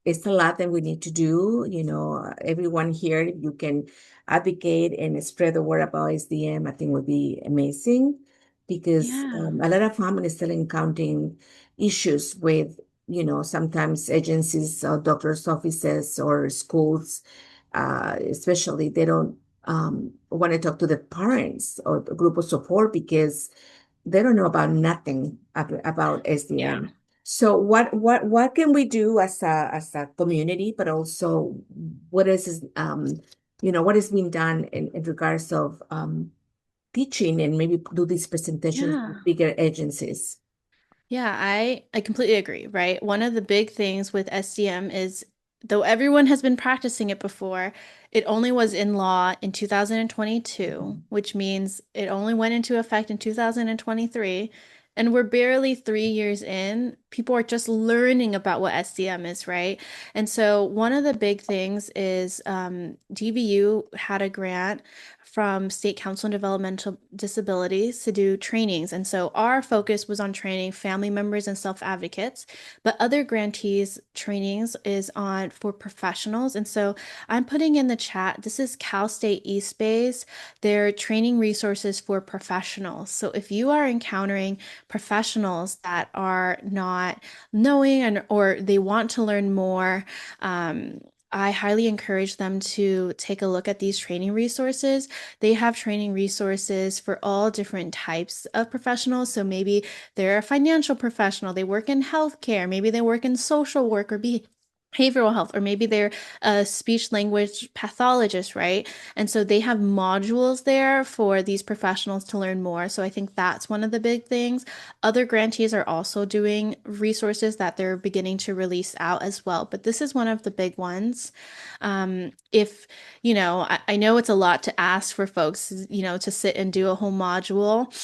it's a lot that we need to do. Everyone here, if you can advocate and spread the word about SDM, I think would be amazing because
Yeah.
a lot of families still encountering issues with, sometimes agencies or doctors' offices or schools, especially they don't want to talk to the parents or the group of support because they don't know about nothing about
Yeah.
SDM. So what can we do as a community, but also what is what is being done in regards of teaching and maybe do these presentations with
Yeah.
bigger agencies?
Yeah, I completely agree, right? One of the big things with SDM is though everyone has been practicing it before, it only was in law in 2022, which means it only went into effect in 2023. And we're barely 3 years in. People are just learning about what SDM is, right? And so one of the big things is DVU had a grant from State Council on Developmental Disabilities to do trainings. And so our focus was on training family members and self-advocates, but other grantees trainings is on for professionals. And so I'm putting in the chat, this is Cal State East Bay's, their training resources for professionals. So if you are encountering professionals that are not knowing or they want to learn more, I highly encourage them to take a look at these training resources. They have training resources for all different types of professionals. So maybe they're a financial professional, they work in healthcare, maybe they work in social work or behavioral health, or maybe they're a speech language pathologist, right? And so they have modules there for these professionals to learn more. So I think that's one of the big things. Other grantees are also doing resources that they're beginning to release out as well, but this is one of the big ones. If I know it's a lot to ask for folks, to sit and do a whole module.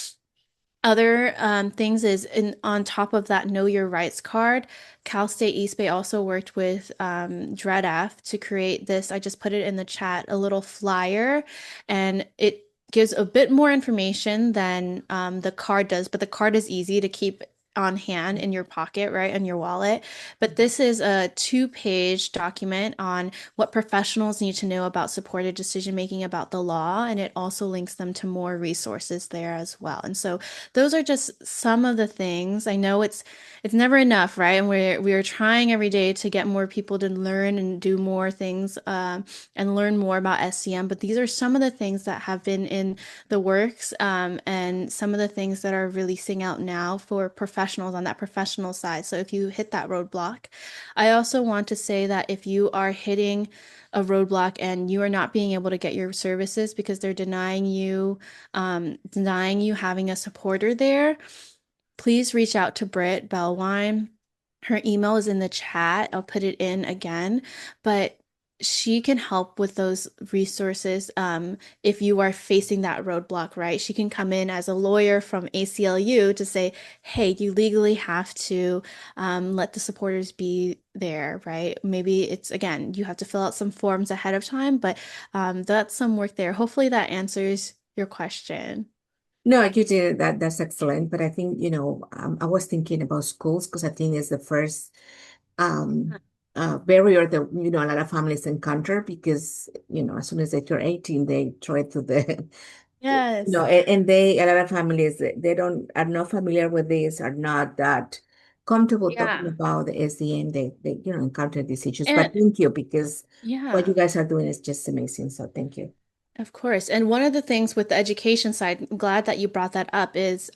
Other things is on top of that Know Your Rights card, Cal State East Bay also worked with DREDF to create this. I just put it in the chat, a little flyer, and it gives a bit more information than the card does, but the card is easy to keep on hand in your pocket, right, in your wallet. But this is a two-page document on what professionals need to know about supported decision making about the law, and it also links them to more resources there as well. And so those are just some of the things. I know it's never enough, right? And we're trying every day to get more people to learn and do more things and learn more about SCM. But these are some of the things that have been in the works and some of the things that are releasing out now for professionals on that professional side. So if you hit that roadblock, I also want to say that if you are hitting a roadblock and you are not being able to get your services because they're denying you having a supporter there, please reach out to Britt Bellwine. Her email is in the chat. I'll put it in again, but she can help with those resources if you are facing that roadblock, right? She can come in as a lawyer from ACLU to say, hey, you legally have to let the supporters be there, right? Maybe it's, again, you have to fill out some forms ahead of time, but that's some work there. Hopefully that answers your question.
No, you did that. That's excellent. But I think, I was thinking about schools because I think it's the first um, barrier that, a lot of families encounter because, as soon as they turn 18, they try to the,
Yes.
and a lot of families, they are not familiar with this, are not that comfortable talking
Yeah.
about the SDN. They, encounter these issues. But
And
thank you because what you
yeah.
guys are doing is just amazing. So thank you.
Of course. And one of the things with the education side, I'm glad that you brought that up, is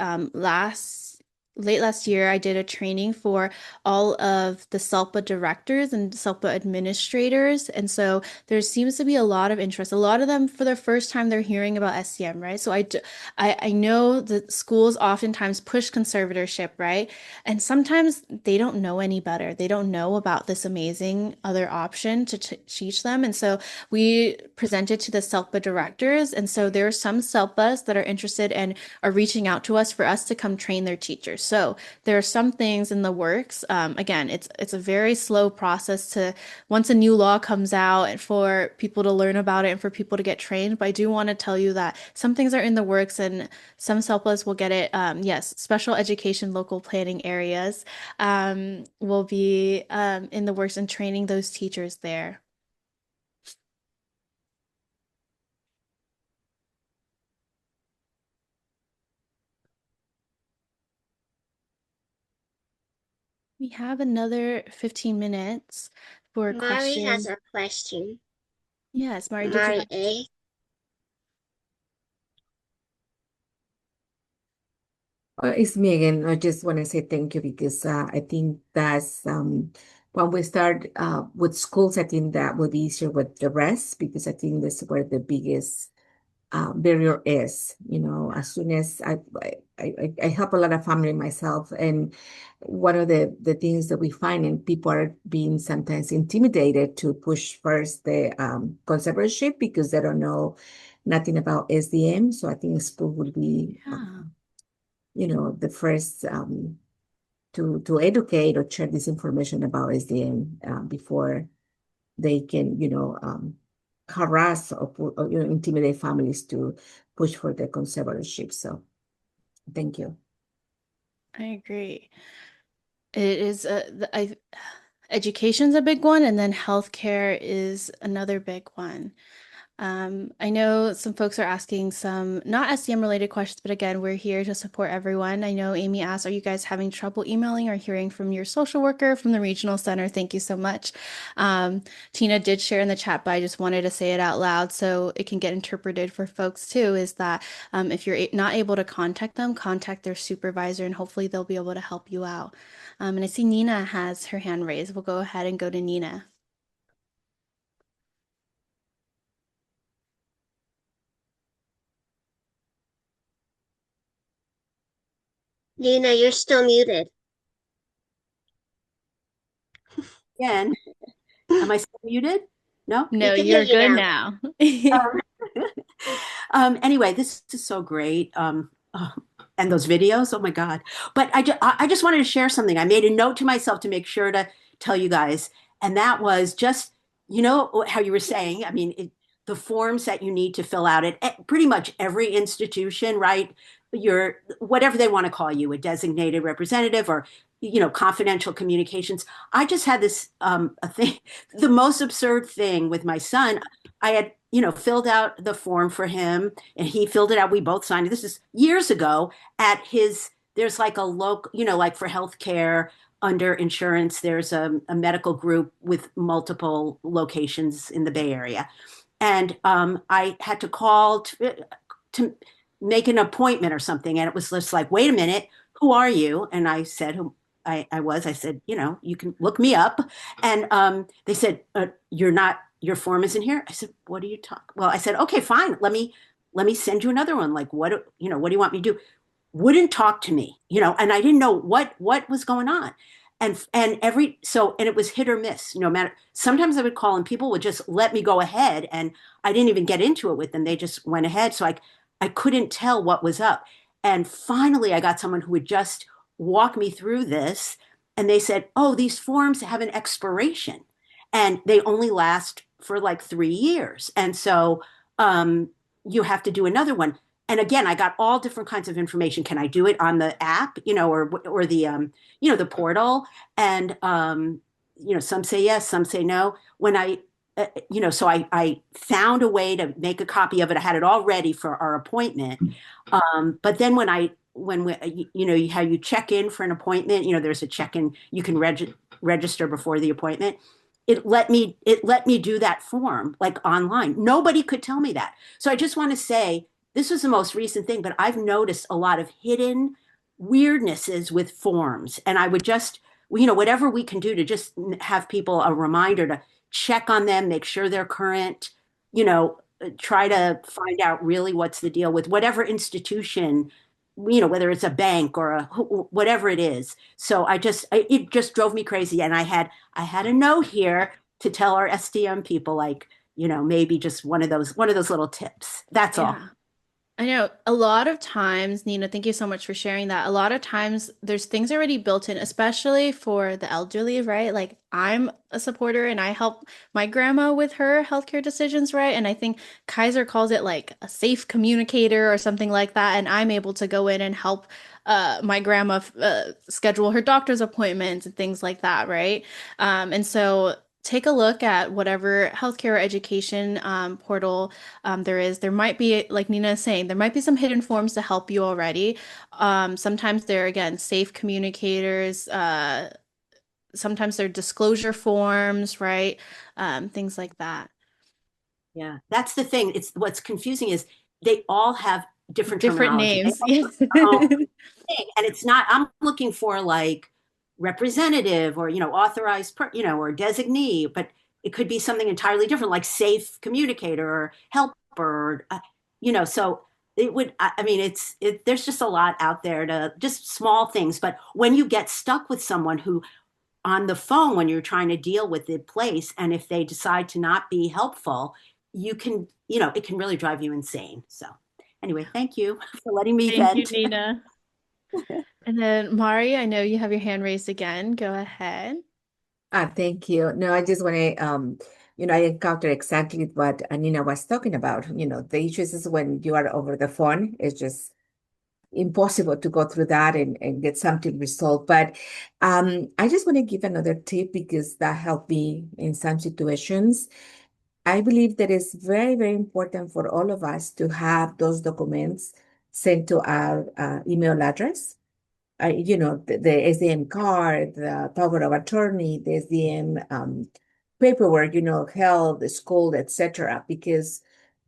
late last year I did a training for all of the SELPA directors and SELPA administrators. And so there seems to be a lot of interest. A lot of them for the first time they're hearing about SCM, right? So I know that schools oftentimes push conservatorship, right? And sometimes they don't know any better. They don't know about this amazing other option to teach them. And so we presented to the SELPA directors. And so there are some SELPAs that are interested and are reaching out to us for us to come train their teachers. So there are some things in the works. Again, it's a very slow process to once a new law comes out and for people to learn about it and for people to get trained. But I do want to tell you that some things are in the works and some SELPAs will get it. Yes, special education local planning areas will be in the works and training those teachers there. We have another 15 minutes for
Mari has
questions.
a question.
Yes, Mari, did you
Mari
have?
A.
It's me again. I just want to say thank you because I think that's when we start with schools, I think that will be easier with the rest because I think that's where the biggest barrier is. As soon as I help a lot of family myself, and one of the things that we find, and people are being sometimes intimidated to push first the conservatorship because they don't know nothing about SDM. So I think school will be
Yeah,
the first to educate or share this information about SDN before they can, harass or intimidate families to push for the conservatorship. So thank you.
I agree. It is education's a big one, and then healthcare is another big one. I know some folks are asking some not SCM related questions, but again, we're here to support everyone. I know Amy asked, are you guys having trouble emailing or hearing from your social worker from the regional center? Thank you so much. Tina did share in the chat, but I just wanted to say it out loud so it can get interpreted for folks too, is that if you're not able to contact them, contact their supervisor and hopefully they'll be able to help you out. And I see Nina has her hand raised. We'll go ahead and go to Nina.
Nina, you're still muted.
Again, am I still muted? No?
No,
We can hear
you're
you
good
now.
now.
Anyway, this is so great. And those videos, oh my God. But I just wanted to share something. I made a note to myself to make sure to tell you guys. And that was just, you know, how you were saying, I mean, the forms that you need to fill out at pretty much every institution, right? Your whatever they want to call you, a designated representative or, you know, confidential communications. I just had this a thing, the most absurd thing with my son. I had, you know, filled out the form for him and he filled it out. We both signed it. This is years ago at his, there's like a local, you know, like for healthcare under insurance, there's a medical group with multiple locations in the Bay Area. And I had to call to make an appointment or something. And it was just like, wait a minute, who are you? And I said, who I was. I said, you know, you can look me up. And they said, you're not, your form isn't here. I said, what are you talking? Well, I said, okay, fine. Let me send you another one. Like, what, you know, what do you want me to do? Wouldn't talk to me, you know, and I didn't know what was going on. And it was hit or miss, no matter. Sometimes I would call and people would just let me go ahead and I didn't even get into it with them. They just went ahead. So I couldn't tell what was up. And finally I got someone who would just walk me through this. And they said, oh, these forms have an expiration and they only last for like 3 years. And so you have to do another one. And again, I got all different kinds of information. Can I do it on the app, you know, or the you know, the portal? And you know, some say yes, some say no. When you know, so I found a way to make a copy of it. I had it all ready for our appointment. But then when we, you know, how you check in for an appointment, you know, there's a check-in, you can register before the appointment. It let me do that form like online. Nobody could tell me that. So I just want to say this was the most recent thing, but I've noticed a lot of hidden weirdnesses with forms. And I would just, you know, whatever we can do to just have people a reminder to check on them, make sure they're current, you know, try to find out really what's the deal with whatever institution, you know, whether it's a bank or whatever it is. So it just drove me crazy. And I had a note here to tell our SDM people, like, you know, maybe just one of those little tips. That's all.
Yeah. I know a lot of times, Nina, thank you so much for sharing that. A lot of times there's things already built in, especially for the elderly, right? Like I'm a supporter and I help my grandma with her healthcare decisions, right? And I think Kaiser calls it like a safe communicator or something like that. And I'm able to go in and help my grandma schedule her doctor's appointments and things like that, right? And so take a look at whatever healthcare or education portal there is. There might be, like Nina is saying, there might be some hidden forms to help you already. Sometimes they're, again, safe communicators. Sometimes they're disclosure forms, right? Things like that.
Yeah, that's the thing. It's what's confusing is they all have different
Different
terminology. They
names.
all
Yes.
have their own thing, and it's not. I'm looking for like representative or, you know, authorized, you know, or designee, but it could be something entirely different, like safe communicator or helper, or, you know. So it would. I mean, there's just a lot out there to just small things, but when you get stuck with someone who on the phone when you're trying to deal with the place. And if they decide to not be helpful, you can, you know, it can really drive you insane. So anyway, thank you for letting me
Thank you,
vent.
Nina. And then Mari, I know you have your hand raised again. Go ahead.
Thank you. No, I just want to, I encountered exactly what Nina was talking about. The issues is when you are over the phone, it's just impossible to go through that and get something resolved. But I just want to give another tip because that helped me in some situations. I believe that it's very, very important for all of us to have those documents sent to our email address. The SDM card, the power of attorney, the SDM paperwork, health, the school, etc. Because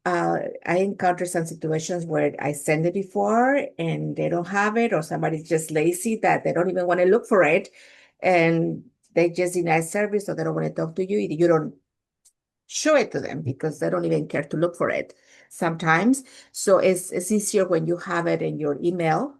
I encounter some situations where I send it before and they don't have it, or somebody's just lazy that they don't even want to look for it, and they just deny service, or they don't want to talk to you. You don't show it to them because they don't even care to look for it sometimes. So it's easier when you have it in your email.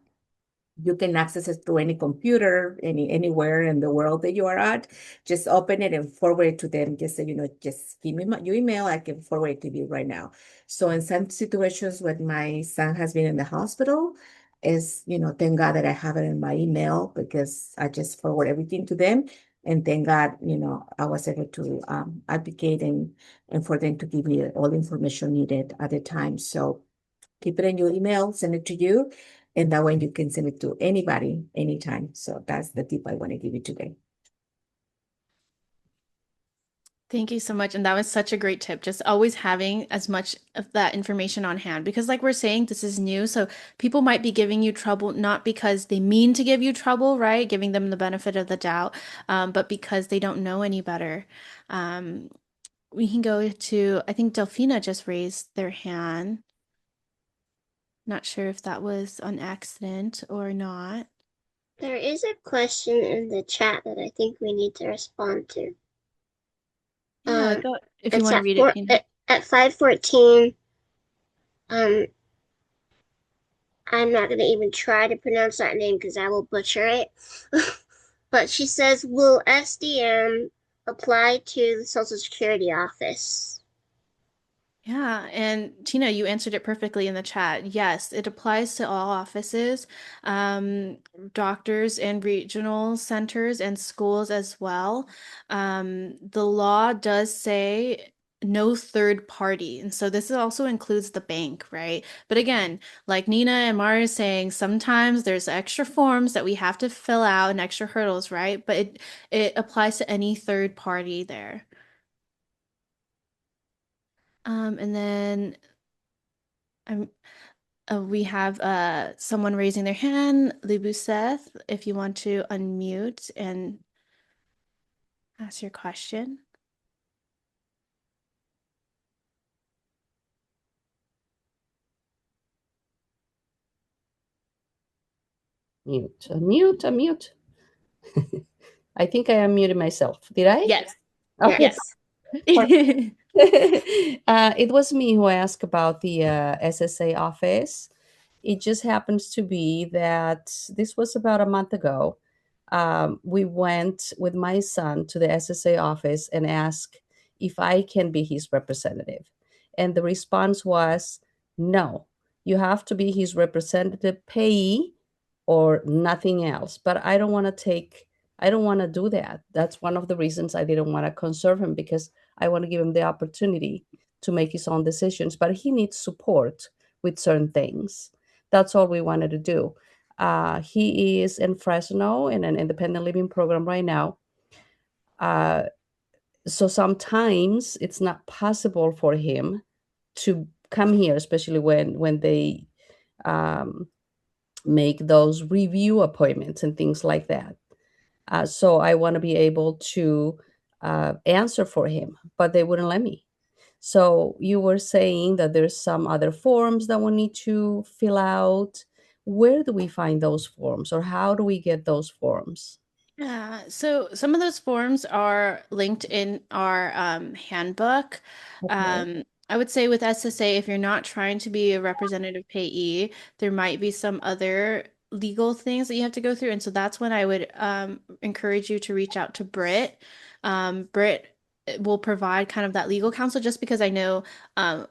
You can access it through any computer, anywhere in the world that you are at. Just open it and forward it to them. Just say, just give me your email. I can forward it to you right now. So in some situations when my son has been in the hospital, is, thank God that I have it in my email because I just forward everything to them. And thank God, I was able to advocate and for them to give me all the information needed at the time. So keep it in your email, send it to you, and that way you can send it to anybody, anytime. So that's the tip I want to give you today.
Thank you so much. And that was such a great tip. Just always having as much of that information on hand because, like we're saying, this is new. So people might be giving you trouble not because they mean to give you trouble, right? Giving them the benefit of the doubt, but because they don't know any better. Um, we can go to, I think Delphina just raised their hand. Not sure if that was on accident or not.
There is a question in the chat that I think we need to respond to.
Yeah, go if you
It's
want to
at
read it, Tina.
at 5:14. I'm not gonna even try to pronounce that name because I will butcher it. But she says, "Will SDM apply to the Social Security office?"
Yeah, and Tina, you answered it perfectly in the chat. Yes, it applies to all offices, um, doctors and regional centers and schools as well. The law does say no third party, and so this also includes the bank, right? But again, like Nina and Mari is saying, sometimes there's extra forms that we have to fill out and extra hurdles, right? But it applies to any third party there. And then I'm we have someone raising their hand, Libu Seth, if you want to unmute and ask your question.
Unmute. I think I unmuted myself. Did I?
Yes.
Okay.
Yes.
It was me who asked about the SSA office. It just happens to be that this was about a month ago. We went with my son to the SSA office and asked if I can be his representative. And the response was no, you have to be his representative payee or nothing else. But I don't want to do that. That's one of the reasons I didn't want to conserve him because I want to give him the opportunity to make his own decisions. But he needs support with certain things. That's all we wanted to do. He is in Fresno in an independent living program right now. So sometimes it's not possible for him to come here, especially when they make those review appointments and things like that. So I want to be able to answer for him, but they wouldn't let me. So you were saying that there's some other forms that we need to fill out. Where do we find those forms or how do we get those forms?
Yeah, so some of those forms are linked in our handbook.
Okay.
I would say with SSA, if you're not trying to be a representative payee, there might be some other legal things that you have to go through. And so that's when I would encourage you to reach out to Britt. Britt will provide kind of that legal counsel just because I know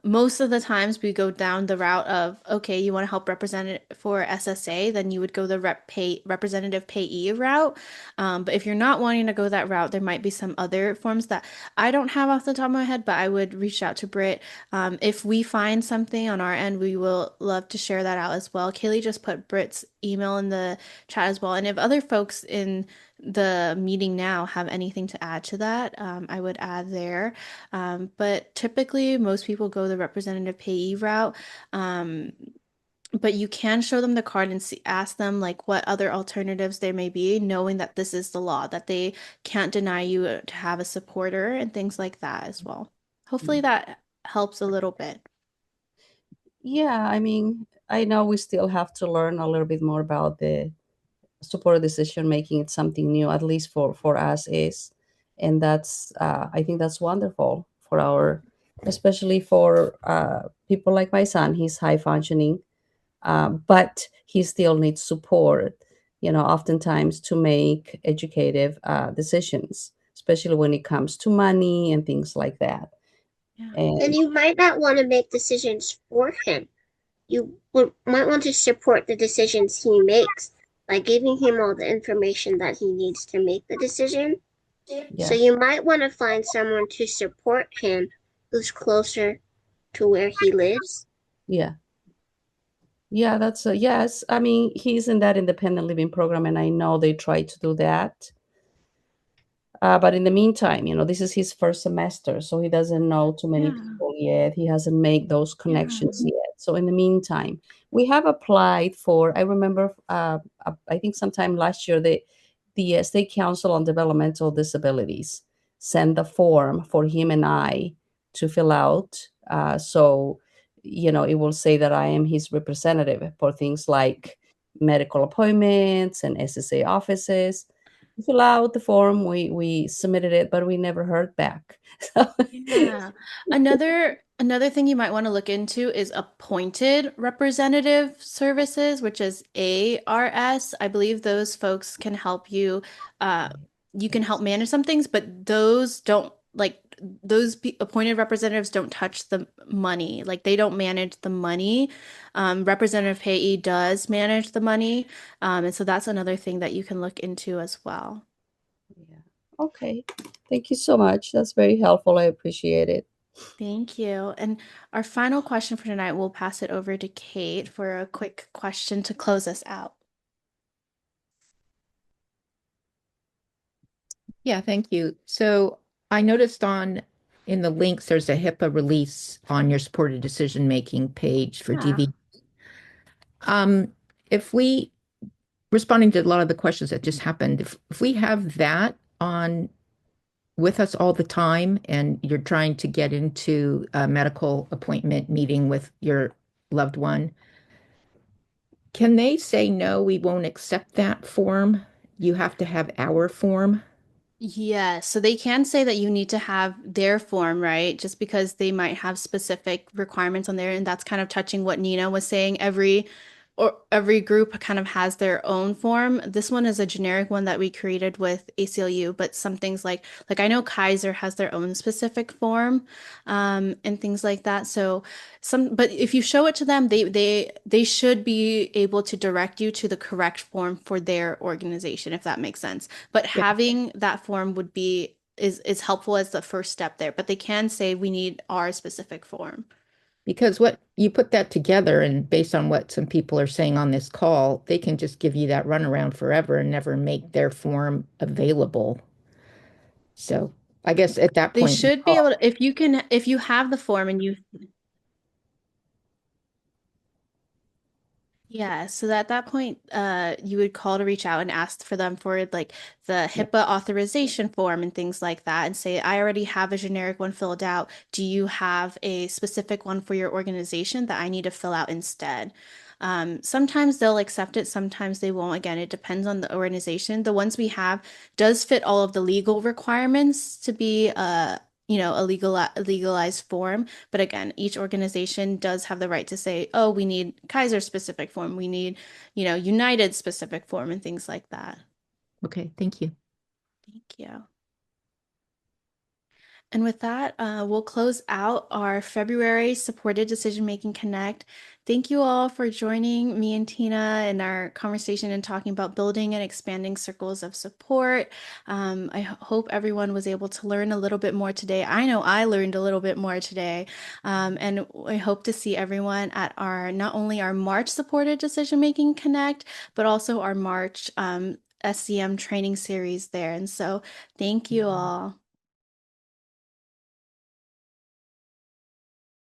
most of the times we go down the route of, okay, you want to help represent for SSA, then you would go the representative payee route. But if you're not wanting to go that route, there might be some other forms that I don't have off the top of my head, but I would reach out to Britt. If we find something on our end, we will love to share that out as well. Kaylee just put Britt's email in the chat as well. And if other folks in the meeting now have anything to add to that, I would add there. But typically, most people go the representative payee route. But you can show them the card and ask them like what other alternatives there may be, knowing that this is the law, that they can't deny you to have a supporter and things like that as well. Hopefully that helps a little bit.
Yeah, I mean, I know we still have to learn a little bit more about the supported decision making. It's something new, at least for us is, and that's I think that's wonderful for our, especially for people like my son. He's high functioning, but he still needs support. Oftentimes to make educative decisions, especially when it comes to money and things like that.
Yeah.
And you might not want to make decisions for him. might want to support the decisions he makes by giving him all the information that he needs to make the decision. So
Yes.
you might want to find someone to support him who's closer to where he lives.
Yeah. Yeah, that's a yes. I mean, he's in that independent living program, and I know they try to do that. But in the meantime, this is his first semester, so he doesn't know too many
Yeah.
people yet. He hasn't made those
Yeah.
connections yet. So in the meantime, we have applied for, I remember, I think sometime last year, the State Council on Developmental Disabilities sent the form for him and I to fill out. So, it will say that I am his representative for things like medical appointments and SSA offices. Fill out the form. We submitted it, but we never heard back. So,
Yeah. Another thing you might want to look into is appointed representative services, which is ARS. I believe those folks can help you. You can help manage some things, but appointed representatives don't touch the money. Like they don't manage the money. Representative payee does manage the money. And so that's another thing that you can look into as well.
yeah. Okay. Thank you so much. That's very helpful. I appreciate it.
Thank you. And our final question for tonight, we'll pass it over to Kate for a quick question to close us out.
Yeah, thank you. So I noticed in the links, there's a HIPAA release on your supported decision-making page for
Yeah.
DV. If we, responding to a lot of the questions that just happened, if we have that on with us all the time and you're trying to get into a medical appointment meeting with your loved one, can they say, no, we won't accept that form? You have to have our form?
Yes, so they can say that you need to have their form, right? Just because they might have specific requirements on there, and that's kind of touching what Nina was saying. Every group kind of has their own form. This one is a generic one that we created with ACLU, but some things like I know Kaiser has their own specific form, and things like that. So but if you show it to them, they should be able to direct you to the correct form for their organization, if that makes sense. But
Yeah.
having that form is helpful as the first step there. But they can say we need our specific form.
Because what you put that together, and based on what some people are saying on this call, they can just give you that runaround forever and never make their form available. So I guess at that
They
point,
should be able to, if you have the form and you Yeah, so at that point, you would call to reach out and ask for them for like the
yeah,
HIPAA authorization form and things like that, and say, I already have a generic one filled out. Do you have a specific one for your organization that I need to fill out instead? Sometimes they'll accept it, sometimes they won't. Again, it depends on the organization. The ones we have does fit all of the legal requirements to be a legalized form. But again, each organization does have the right to say, oh, we need Kaiser specific form, we need, United specific form and things like that.
okay, thank you.
Thank you. And with that, we'll close out our February Supported Decision Making Connect. Thank you all for joining me and Tina in our conversation and talking about building and expanding circles of support. I hope everyone was able to learn a little bit more today. I know I learned a little bit more today. And I hope to see everyone at not only our March Supported Decision Making Connect, but also our March SCM training series there. And so thank you all.